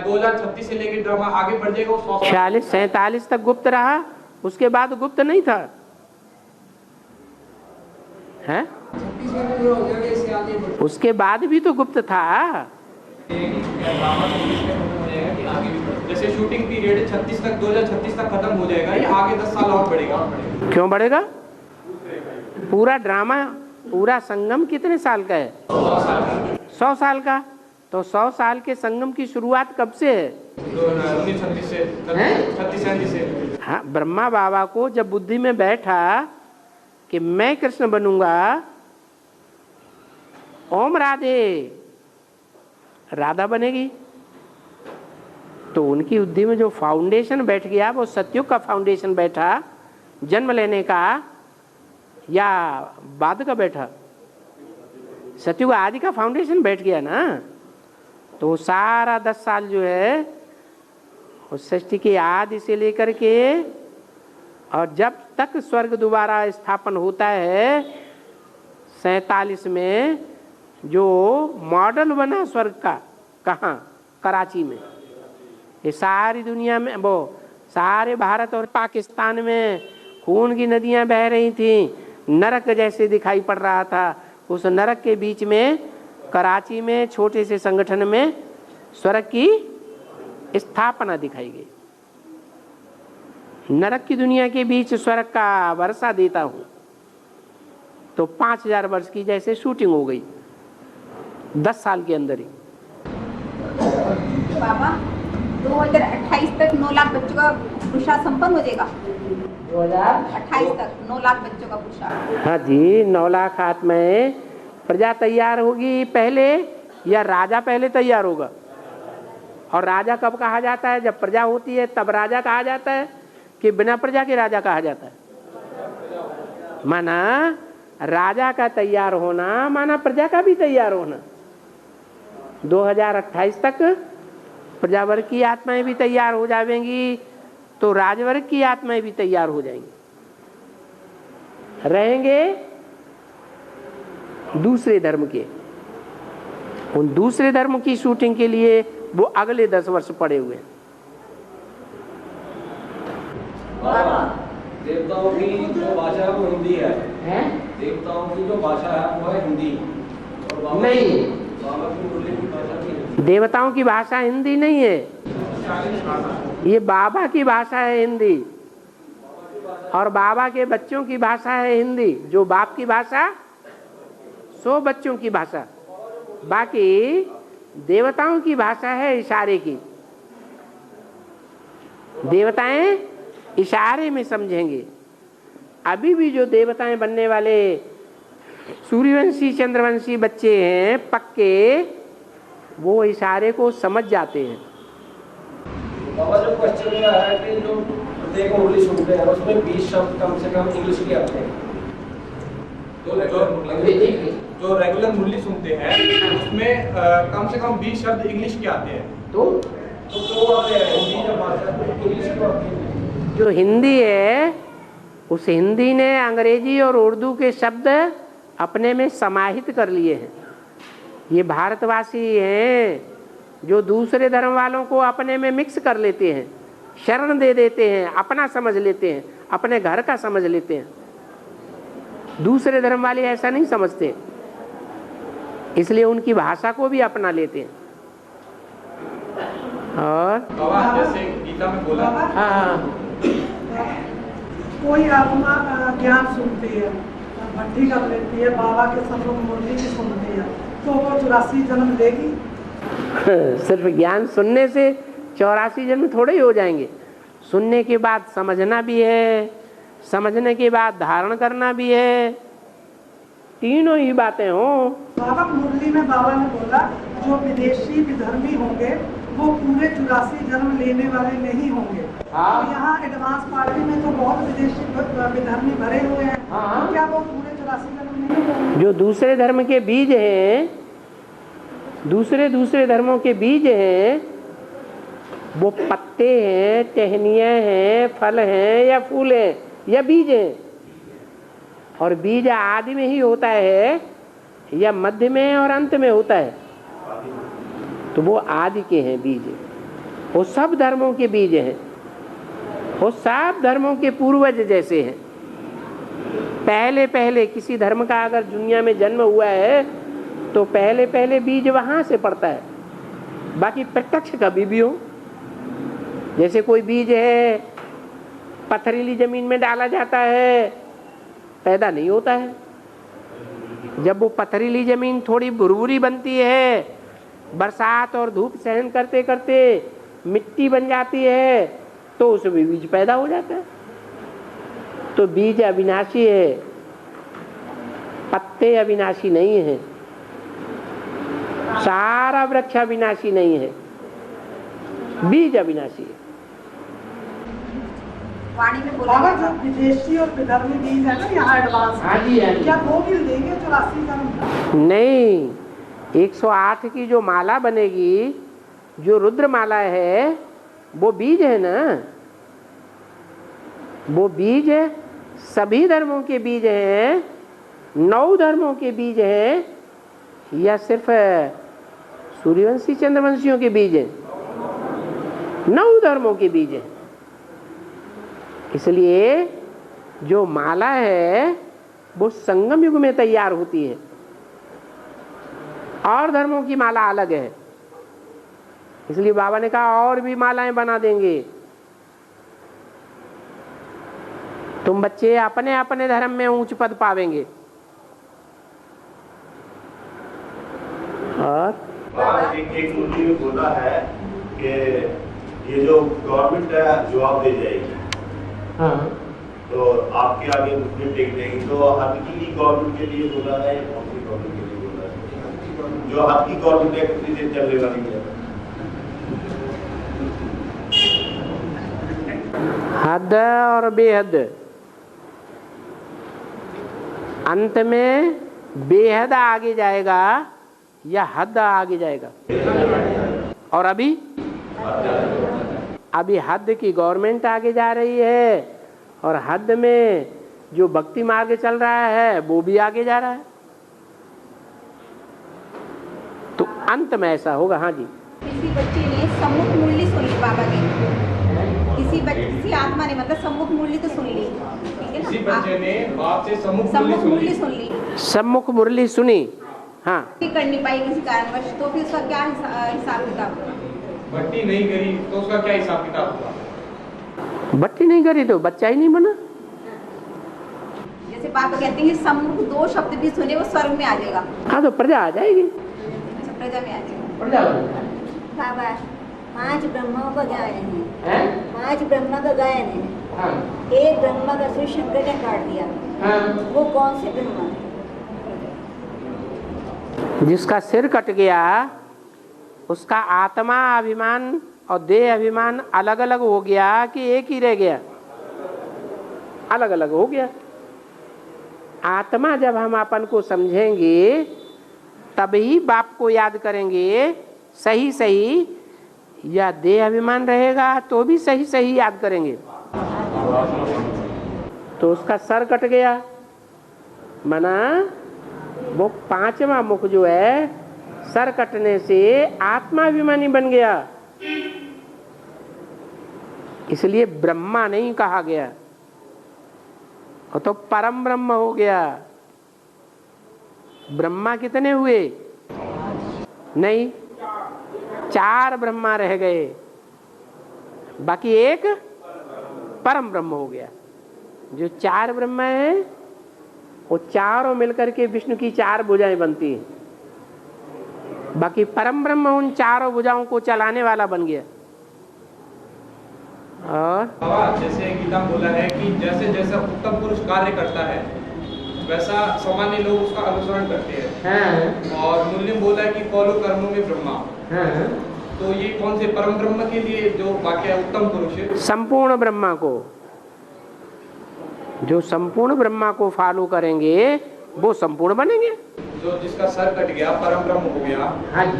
2036 से लेके ड्रामा आगे बढ़ जाएगा?
46-47 तक गुप्त रहा, उसके बाद गुप्त नहीं था। हैं?
36 में पूरा हो जाएगा, इससे आगे बढ़
उसके बाद भी तो गुप्त था।
जैसे शूटिंग पीरियड 36 तक 2036 तक खत्म हो जाएगा, ये आगे 10 साल और बढ़ेगा।
क्यों बढ़ेगा? पूरा ड्रामा, पूरा संगम कितने साल का है? 100 साल का। तो 100 साल के संगम की शुरुआत कब से है?
1936 से 36 से।
हाँ, ब्रह्मा बाबा को जब बुद्धि में बैठा कि मैं कृष्ण बनूंगा, ओम राधे, राधा बनेगी, तो उनकी बुद्धि में जो फाउंडेशन बैठ गया वो सतयुग का फाउंडेशन बैठा, जन्म लेने का या बाद का बैठा? सतयुग आदि का फाउंडेशन बैठ गया ना। तो सारा 10 साल जो है उस सृष्टि के आदि से लेकर के और जब तक स्वर्ग दोबारा स्थापन होता है 47 में, जो मॉडल बना स्वर्ग का, कहाँ? कराची में। ये सारी दुनिया में, वो सारे भारत और पाकिस्तान में खून की नदियां बह रही थी, नरक जैसे दिखाई पड़ रहा था। उस नरक के बीच में कराची में छोटे से संगठन में स्वर्ग की स्थापना दिखाई गई। नरक की दुनिया के बीच स्वर्ग का वर्षा देता हूं, तो 5000 वर्ष की जैसे शूटिंग हो गई 10 साल के अंदर ही।
बाबा, 2028 तक 9 लाख बच्चों का पुरुषार्थ संपन्न हो जाएगा। 2028 तक 9 लाख बच्चों का पुरुषार्थ।
हाँ जी, 9 लाख आत्माएं। प्रजा तैयार होगी पहले या राजा पहले तैयार होगा? और राजा कब कहा जाता है? जब प्रजा होती है तब राजा कहा जाता है कि बिना प्रजा के राजा कहा जाता है? माना राजा का तैयार होना माना प्रजा का भी तैयार होना। 2028 तक प्रजावर्ग की आत्माएं भी तैयार हो जाएंगी, तो राजवर्ग की आत्माएं भी तैयार हो जाएंगी। रहेंगे दूसरे धर्म के। उन दूसरे धर्म की शूटिंग के लिए वो अगले 10 वर्ष पड़े हुए हैं।
देवताओं की जो भाषा है वो हिंदी है? देवताओं की जो भाषा है वो है हिंदी।
नहीं, देवताओं की भाषा हिंदी नहीं है, ये बाबा की भाषा है हिंदी, और बाबा के बच्चों की भाषा है हिंदी। जो बाप की भाषा सो बच्चों की भाषा, बाकी देवताओं की भाषा है इशारे की। देवताएं इशारे में समझेंगे। अभी भी जो देवताएं बनने वाले सूर्यवंशी चंद्रवंशी बच्चे हैं पक्के, वो इशारे को समझ जाते हैं।
बाबा, जो क्वेश्चन है कि जो प्रत्येक उंगली सुनते हैं उसमें 20 शब्द कम से कम इंग्लिश के आते हैं,
तो जो रेगुलर मुरली सुनते हैं उसमें कम से कम 20 शब्द इंग्लिश के आते हैं। तो आते हैं हिंदी जब भाषा तो इंग्लिश को आती है।
जो हिंदी है उस हिंदी ने अंग्रेजी और उर्दू के शब्द अपने में समाहित कर लिए हैं। ये भारतवासी हैं जो दूसरे धर्म वालों को अपने में मिक्स कर लेते हैं, शरण दे देते हैं, अपना समझ लेते हैं, अपने घर का समझ लेते हैं। दूसरे धर्म वाले ऐसा नहीं समझते, इसलिए उनकी भाषा को भी अपना लेते हैं। और
जैसे गीता में बोला,
हाँ,
कोई आत्मा ज्ञान सुनती है, भट्टी कर लेती है, बाबा के सम्मुख मुरली की सुनती है, तो वो 84 जन्म लेगी।
सिर्फ ज्ञान सुनने से 84 जन्म थोड़े ही हो जाएंगे। सुनने के बाद समझना भी है, समझने के बाद धारण करना भी है, तीनों ही बातें हो।
बाबा मुरली में बाबा ने बोला जो विदेशी विधर्मी होंगे वो पूरे 84 जन्म लेने वाले नहीं होंगे।
हाँ।
तो यहाँ एडवांस पार्टी में तो बहुत विदेशी विधर्मी भरे हुए हैं।
हाँ।
तो क्या वो पूरे 84 जन्म नहीं होंगे?
जो दूसरे धर्म के बीज हैं, दूसरे धर्मों के बीज हैं, वो पत्ते हैं, टहनियाँ हैं, फल हैं या फूल हैं या बीज हैं। और बीज आदि में ही होता है या मध्य में और अंत में होता है, तो वो आदि के हैं बीज। वो सब धर्मों के बीज हैं, वो सब धर्मों के पूर्वज जैसे हैं। पहले पहले किसी धर्म का अगर दुनिया में जन्म हुआ है तो पहले पहले बीज वहाँ से पड़ता है। बाकी प्रत्यक्ष कभी भी हो, जैसे कोई बीज है पथरीली जमीन में डाला जाता है, पैदा नहीं होता है। जब वो पथरीली जमीन थोड़ी भुरभुरी बनती है, बरसात और धूप सहन करते करते मिट्टी बन जाती है, तो उसमें बीज पैदा हो जाता है। तो बीज अविनाशी है, पत्ते अविनाशी नहीं है, सारा वृक्ष अविनाशी नहीं है, बीज अविनाशी है।
वाणी में बोला
बाबा जो विदेशी और विधर्मी बीज है ना यहाँ एडवांस,
हाँ जी, हाँ जी।
क्या वो भी लेंगे 84 जन्म?
नहीं, 108 की जो माला बनेगी, जो रुद्र माला है, वो बीज है ना, वो बीज है। सभी धर्मों के बीज हैं, 9 धर्मों के बीज हैं, या सिर्फ सूर्यवंशी चंद्रवंशियों के बीज हैं? 9 धर्मों के बीज हैं। इसलिए जो माला है वो संगम युग में तैयार होती है, और धर्मों की माला अलग है। इसलिए बाबा ने कहा और भी मालाएं बना देंगे। तुम बच्चे अपने अपने धर्म में ऊंच पद पावेंगे। और
एक मुर्गी में बोला है कि ये जो गवर्नमेंट है जवाब दे जाएगी,
हाँ,
तो आपके आगे मुस्लिम टिक देगी। तो हल्की की गवर्नमेंट के लिए बोला है, कौन सी गवर्नमेंट के लिए बोला है? जो हल्की गवर्नमेंट है कितनी देर चलने वाली है?
हद और बेहद, अंत में बेहद आगे जाएगा या हद आगे जाएगा? और अभी हद की गवर्नमेंट आगे जा रही है, और हद में जो भक्ति मार्ग चल रहा है वो भी आगे जा रहा है। तो अंत में ऐसा होगा। हाँ जी।
किसी बच्चे ने सम्मुख मुरली सुन ली बाबा की, किसी आत्मा ने मतलब सम्मुख मुरली तो सुन ली, ठीक है ना?
किसी बच्चे ने बाप से सम्मुख
मुरली सुन ली,
सम्मुख मुरली सुनी, हाँ,
कर नहीं पाई किसी कारणवश, तो फिर उसका क्या हिसाब किताब?
भट्टी नहीं करी तो उसका क्या हिसाब किताब होगा?
भट्टी नहीं करी तो बच्चा ही नहीं बना।
जैसे पापा कहते हैं सम्मुख 2 शब्द भी सुने वो स्वर्ग में आ जाएगा।
हाँ, तो प्रजा आ जाएगी।
अच्छा, प्रजा में आ जाएगा।
प्रजा
बाबा 5 ब्रह्माओं का गायन है, 5 ब्रह्मा का गायन है।
हाँ,
एक ब्रह्मा का श्री शंकर ने काट दिया,
हाँ।
वो कौन से ब्रह्मा?
जिसका सिर कट गया उसका आत्मा अभिमान और देह अभिमान अलग अलग हो गया कि एक ही रह गया? अलग अलग हो गया। आत्मा जब हम अपन को समझेंगे तभी बाप को याद करेंगे सही सही, या देह अभिमान रहेगा तो भी सही सही याद करेंगे। तो उसका सर कट गया, मना वो पांचवा मुख जो है सर कटने से आत्माभिमानी बन गया, इसलिए ब्रह्मा नहीं कहा गया, वो तो परम ब्रह्म हो गया। ब्रह्मा कितने हुए? नहीं, 4 ब्रह्मा रह गए, बाकी एक परम ब्रह्म हो गया। जो 4 ब्रह्मा है वो चारों मिलकर के विष्णु की 4 भुजाएं बनती हैं, बाकी परम ब्रह्म उन चारों भुजाओं को चलाने वाला बन गया। और
जैसे गीता में बोला है कि जैसे जैसा उत्तम पुरुष कार्य करता है वैसा सामान्य लोग उसका अनुसरण करते हैं। और मूल्य बोला है कि फॉलो कर्मों में ब्रह्मा। तो ये कौन से परम ब्रह्म के लिए जो वाक्य है उत्तम पुरुष है?
संपूर्ण ब्रह्मा को, जो संपूर्ण ब्रह्मा को फॉलो करेंगे वो संपूर्ण बनेंगे।
जो जिसका सर कट गया परम ब्रह्म हो गया,
हाँ जी,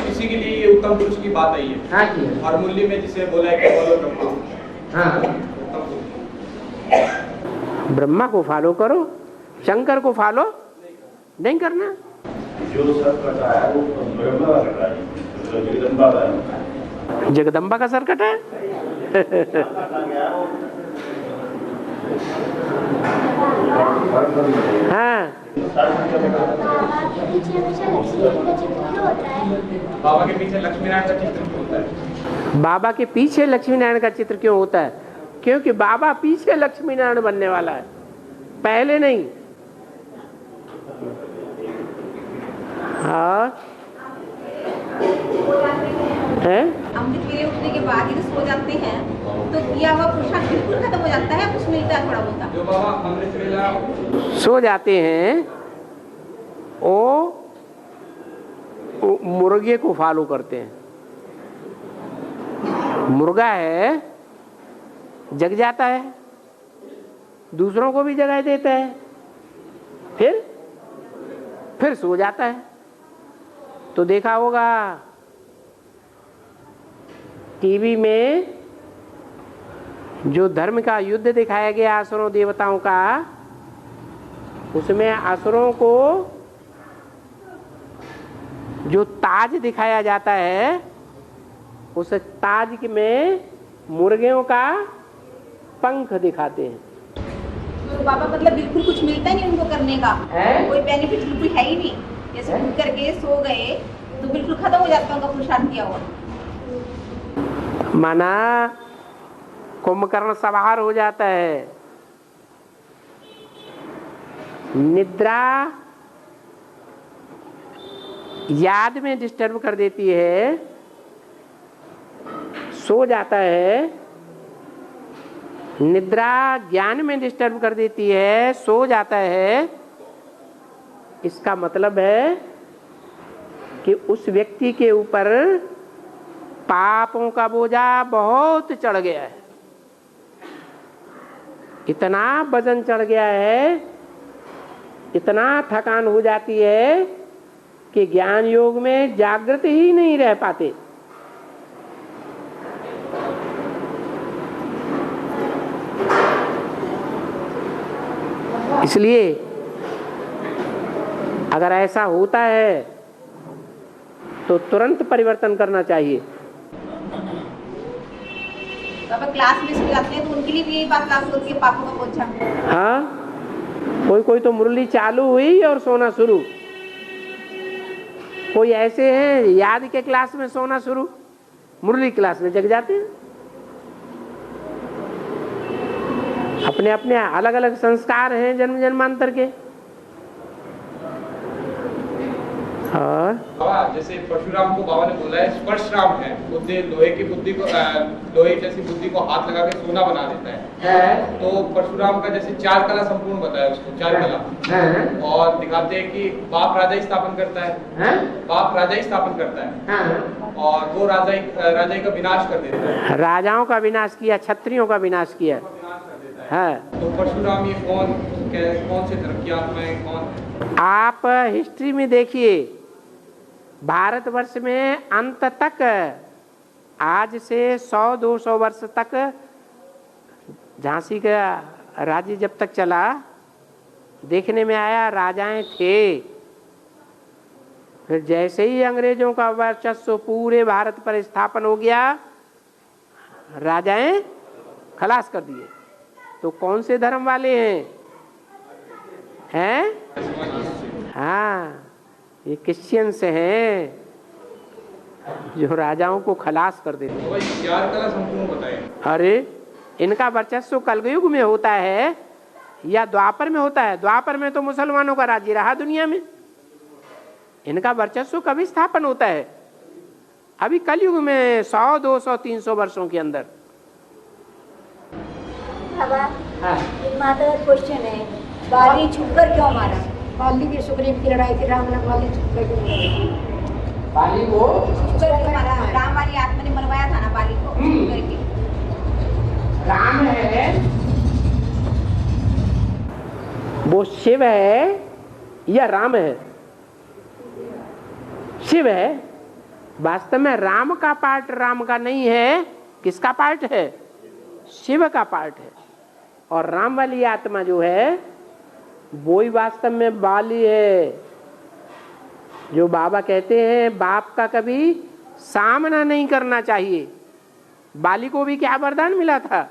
उसी के लिए ये उत्तम पुरुष की बात आई है।
हाँ जी।
और मूल्य में जिसे बोला है कि फॉलो ब्रह्मा,
हाँ,
उत्तम पुरुष।
ब्रह्मा को फॉलो करो, शंकर को फॉलो नहीं करना।
जो सर कटा है वो ब्रह्मा का कटा है, जगदम्बा का है।
जगदम्बा का सर कटा है। हाँ,
बाबा के पीछे लक्ष्मी नारायण का चित्र क्यों होता है?
बाबा के पीछे लक्ष्मी नारायण का चित्र क्यों होता है? क्योंकि बाबा पीछे लक्ष्मी नारायण बनने वाला है, पहले नहीं। हाँ है,
अमृत वेले उठने के बाद यदि सो जाते हैं तो किया हुआ पुरुषार्थ बिल्कुल खत्म हो जाता है, कुछ मिलता है थोड़ा बहुत।
जो बाबा अमृत वेला
सो जाते हैं वो मुर्गे को फॉलो करते हैं। मुर्गा है, जग जाता है, दूसरों को भी जगाए देता है, फिर सो जाता है। तो देखा होगा टीवी में जो धर्म का युद्ध दिखाया गया असुरों देवताओं का, उसमें असुरों को जो ताज दिखाया जाता है उस ताज में मुर्गियों का पंख दिखाते हैं।
तो बाबा मतलब बिल्कुल कुछ मिलता नहीं उनको करने का, कोई बेनिफिट बिल्कुल है ही नहीं। जैसे उठ करके सो गए तो बिल्कुल खत्म हो जाता है उनका पुरुषार्थ किया हुआ।
माना कुंभकर्ण सवार हो जाता है, निद्रा याद में डिस्टर्ब कर देती है, सो जाता है, निद्रा ज्ञान में डिस्टर्ब कर देती है, सो जाता है। इसका मतलब है कि उस व्यक्ति के ऊपर पापों का बोझा बहुत चढ़ गया है, इतना वजन चढ़ गया है, इतना थकान हो जाती है कि ज्ञान योग में जागृत ही नहीं रह पाते। इसलिए अगर ऐसा होता है तो तुरंत परिवर्तन करना चाहिए।
बाबा क्लास में स्कूल आते हैं तो उनके लिए भी यही बात लागू होती है, पापों का बोझा।
हाँ, कोई तो मुरली चालू हुई और सोना शुरू। कोई ऐसे हैं याद के क्लास में सोना शुरू, मुरली क्लास में जग जाते हैं। अपने अपने अलग अलग संस्कार हैं जन्म जन्मांतर के। और
जैसे परशुराम को बाबा ने बोला है स्पर्शराम है, बुद्धि लोहे की बुद्धि को लोहे जैसी बुद्धि को हाथ लगा के सोना बना देता है। तो परशुराम का जैसे 4 कला संपूर्ण बताया उसको, 4 कला, और दिखाते हैं कि बाप राजा ही स्थापन करता है, बाप राजा ही स्थापन करता है, और वो राजा का विनाश कर देता है।
राजाओं का विनाश किया, क्षत्रियों का विनाश किया।
तो परशुराम ये कौन कौन से धर्म की आत्माएं कौन है?
आप हिस्ट्री में देखिए, भारतवर्ष में अंत तक आज से 100-200 वर्ष तक झांसी का राज्य जब तक चला, देखने में आया राजाएं थे। फिर जैसे ही अंग्रेजों का वर्चस्व पूरे भारत पर स्थापन हो गया, राजाएं खलास कर दिए। तो कौन से धर्म वाले हैं? हाँ, ये क्रिश्चियंस हैं जो राजाओं को खलास कर देते हैं।
11 कला संपूर्ण बताएं।
अरे इनका वर्चस्व कलयुग में होता है या द्वापर में होता है? द्वापर में तो मुसलमानों का राज्य रहा दुनिया में। इनका वर्चस्व कभी स्थापन होता है? अभी कलयुग में 100, 200, 300 वर्षों के अंदर।
एक माता क्वेश्चन है, बाली छुपकर क्यों मारा? बाली की सुग्रीव की लड़ाई थी, राम ने बाली छुपकर क्यों मारा?
बाली को
छुपकर मारा। राम वाली आत्मा ने मरवाया था ना बाली को करके।
राम है वो शिव है या राम है? शिव है। वास्तव में राम का पार्ट राम का नहीं है, किसका पार्ट है? शिव का पार्ट है। और राम वाली आत्मा जो है वो ही वास्तव में बाली है। जो बाबा कहते हैं बाप का कभी सामना नहीं करना चाहिए। बाली को भी क्या वरदान मिला था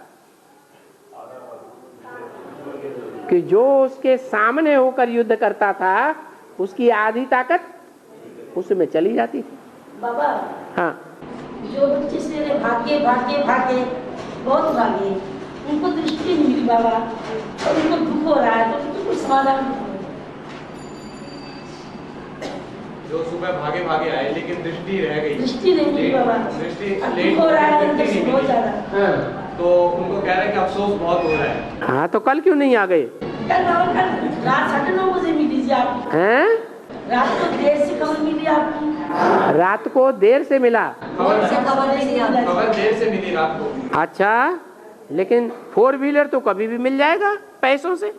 कि जो उसके सामने होकर युद्ध करता था उसकी आधी ताकत उसमें चली जाती थी।
बाबा,
हाँ,
जो बच्चे से भागे भागे भागे बहुत भागे, उनको दृष्टि नहीं मिली बाबा, और उनको दुख हो रहा है, तो उनको कुछ समाधान
जो सुबह भागे भागे आए लेकिन दृष्टि रह गई,
दृष्टि नहीं मिली बाबा,
दृष्टि
दुख हो रहा है उनको से बहुत ज्यादा।
तो उनको कह रहे हैं कि अफसोस बहुत हो रहा है।
हाँ, तो कल क्यों नहीं आ गए?
कल रात 9:30 बजे मिली थी आप।
हैं?
रात को देर से खबर मिली आपको?
रात को देर से मिला?
खबर
देर से मिली रात को।
अच्छा, लेकिन 4 व्हीलर तो कभी भी मिल जाएगा पैसों से।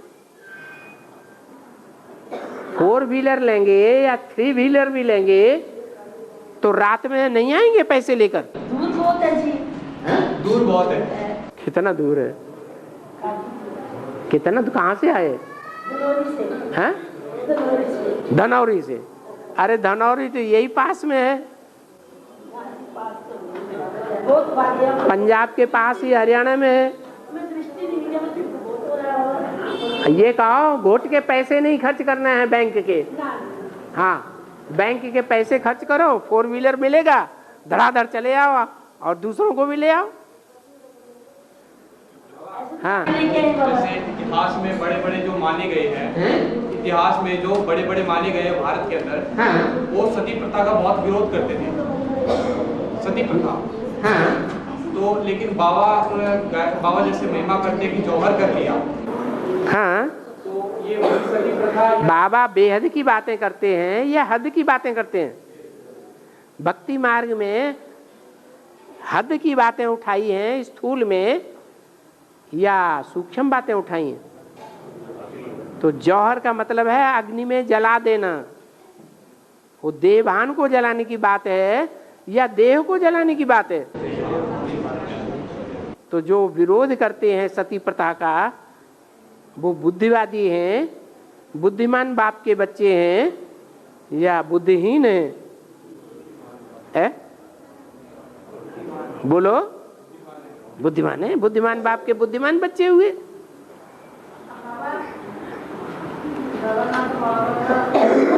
4 व्हीलर लेंगे या 3 व्हीलर भी लेंगे तो रात में नहीं आएंगे पैसे लेकर?
दूर बहुत है जी।
दूर बहुत है।
कितना दूर है? कितना? तो कहाँ से आए? हैं? धनौरी से। अरे धनौरी तो यही पास में है, पंजाब के पास ही, हरियाणा में है। ये कहो वोट के पैसे नहीं खर्च करना है बैंक के। हाँ, बैंक के पैसे खर्च करो, 4 व्हीलर मिलेगा, धड़ाधड़ चले आओ और दूसरों को भी ले आओ। हाँ,
जैसे इतिहास में बड़े बड़े जो माने गए हैं, इतिहास में जो बड़े बड़े माने गए हैं भारत के अंदर, हाँ, वो सती प्रथा का बहुत विरोध करते थे, सती प्रथा। हाँ, तो लेकिन बाबा जैसे महिमा करते कि जौहर कर लिया।
हाँ,
तो ये सती प्रथा।
बाबा बेहद की बातें करते हैं या हद की बातें करते हैं? भक्ति मार्ग में हद की बातें उठाई हैं, स्थूल में, या सूक्ष्म बातें उठाई हैं? तो जौहर का मतलब है अग्नि में जला देना। वो देवान को जलाने की बात है या देह को जलाने की बात है? तो जो विरोध करते हैं सती प्रथा का वो बुद्धिवादी हैं, बुद्धिमान बाप के बच्चे हैं या बुद्धिहीन हैं? बोलो। बुद्धिमान है, बुद्धिमान बाप के बुद्धिमान बच्चे हुए।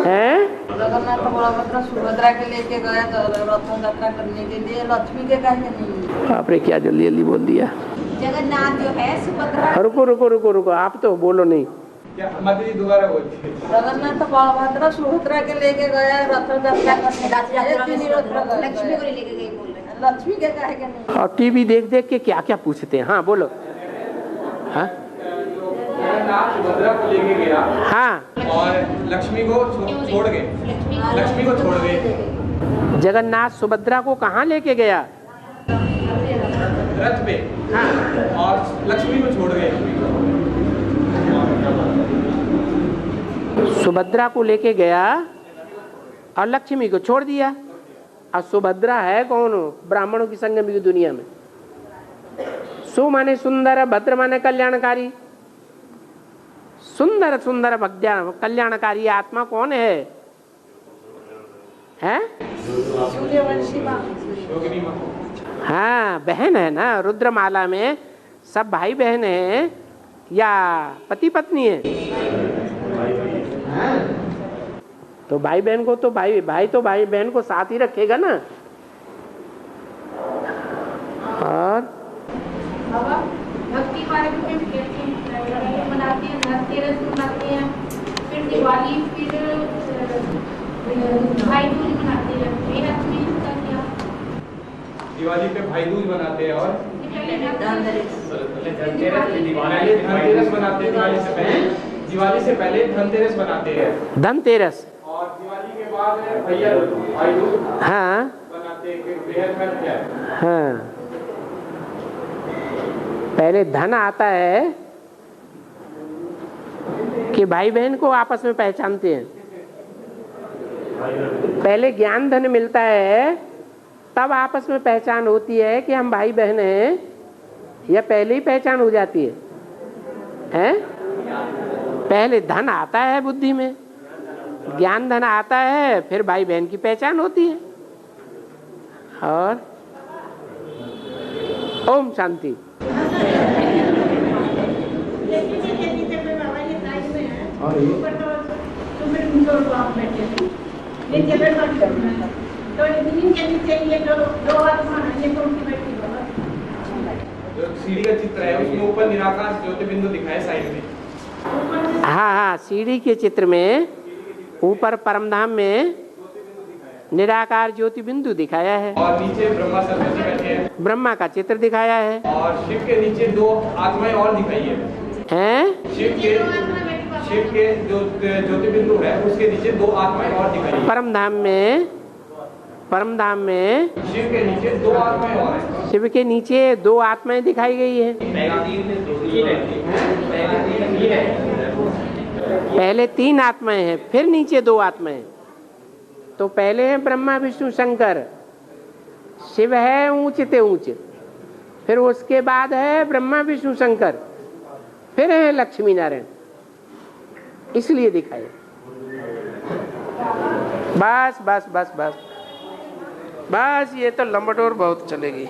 हैं?
जगन्नाथ बलभद्र सुभद्रा के लेके गए रथ यात्रा करने के लिए, लक्ष्मी के कहे नहीं?
आपने क्या जल्दी जल्दी बोल दिया।
जगन्नाथ जो है सुभद्रा।
रुको रुको रुको रुको, आप तो बोलो नहीं।
क्या माता दोबारा बोलती?
जगन्नाथ बलभद्र सुभद्रा के लेके गए रथ यात्रा करने,
लक्ष्मी को लेके गए बोल रहे हैं।
लक्ष्मी के कहे के नहीं?
और टीवी देख देख के क्या क्या पूछते हैं। हाँ बोलो। हाँ,
सुभद्रा को लेके गया,
हाँ, और
लक्ष्मी को छोड़ गए। लक्ष्मी को छोड़ गए।
जगन्नाथ सुभद्रा को कहाँ लेके गया?
रथ पे। हाँ, और लक्ष्मी को छोड़ गए।
सुभद्रा को लेके गया और लक्ष्मी को छोड़ दिया। और सुभद्रा है कौन? ब्राह्मणों की संगम की दुनिया में। सु माने सुंदर, भद्र माने कल्याणकारी। सुंदर सुंदर कल्याणकारी आत्मा कौन है? हैं? हाँ, बहन है ना। रुद्रमाला में सब भाई बहन है या पति पत्नी है? तो भाई बहन को तो भाई तो भाई बहन को साथ ही रखेगा ना। और
भक्ति मार्ग में मनाते हैं, धनतेरस मनाते हैं, फिर दिवाली, फिर भाई दूज मनाते हैं।
दिवाली पे भाई दूज मनाते हैं और धनतेरस मनाते हैं। दिवाली से पहले धनतेरस मनाते हैं।
धनतेरस
और दिवाली के बाद भैया भाई दूज
हाँ
मनाते हैं। बृहस्पति क्या है?
हाँ, पहले धन आता है कि भाई बहन को आपस में पहचानते हैं। पहले ज्ञान धन मिलता है, तब आपस में पहचान होती है कि हम भाई बहन हैं, या पहले ही पहचान हो जाती है? हैं? पहले धन आता है बुद्धि में, ज्ञान धन आता है, फिर भाई बहन की पहचान होती है। और ओम शांति।
जो सीढ़ी का चित्र है उसमें ऊपर निराकाश ज्योति बिंदु दिखाए साइड में।
हाँ हाँ, सीढ़ी के चित्र में ऊपर परमधाम में निराकार ज्योति बिंदु दिखाया है।
और नीचे ब्रह्मा सरस्वती बैठे हैं।
ब्रह्मा का चित्र दिखाया है।
और शिव के नीचे दो आत्माएं और दिखाई है।
हैं?
शिव के जो ज्योति बिंदु है उसके नीचे दो आत्माएं और दिखाई है।
परमधाम में
शिव के नीचे दो आत्माएं और हैं।
शिव के नीचे दो आत्माएं दिखाई गई है। पहले तीन आत्माएं हैं, फिर नीचे दो आत्माएं। तो पहले है ब्रह्मा विष्णु शंकर, शिव है ऊंचते ऊंच, फिर उसके बाद है ब्रह्मा विष्णु शंकर, फिर है लक्ष्मी नारायण। इसलिए दिखाए। बस बस बस बस बस, ये तो लंबटोर बहुत चलेगी।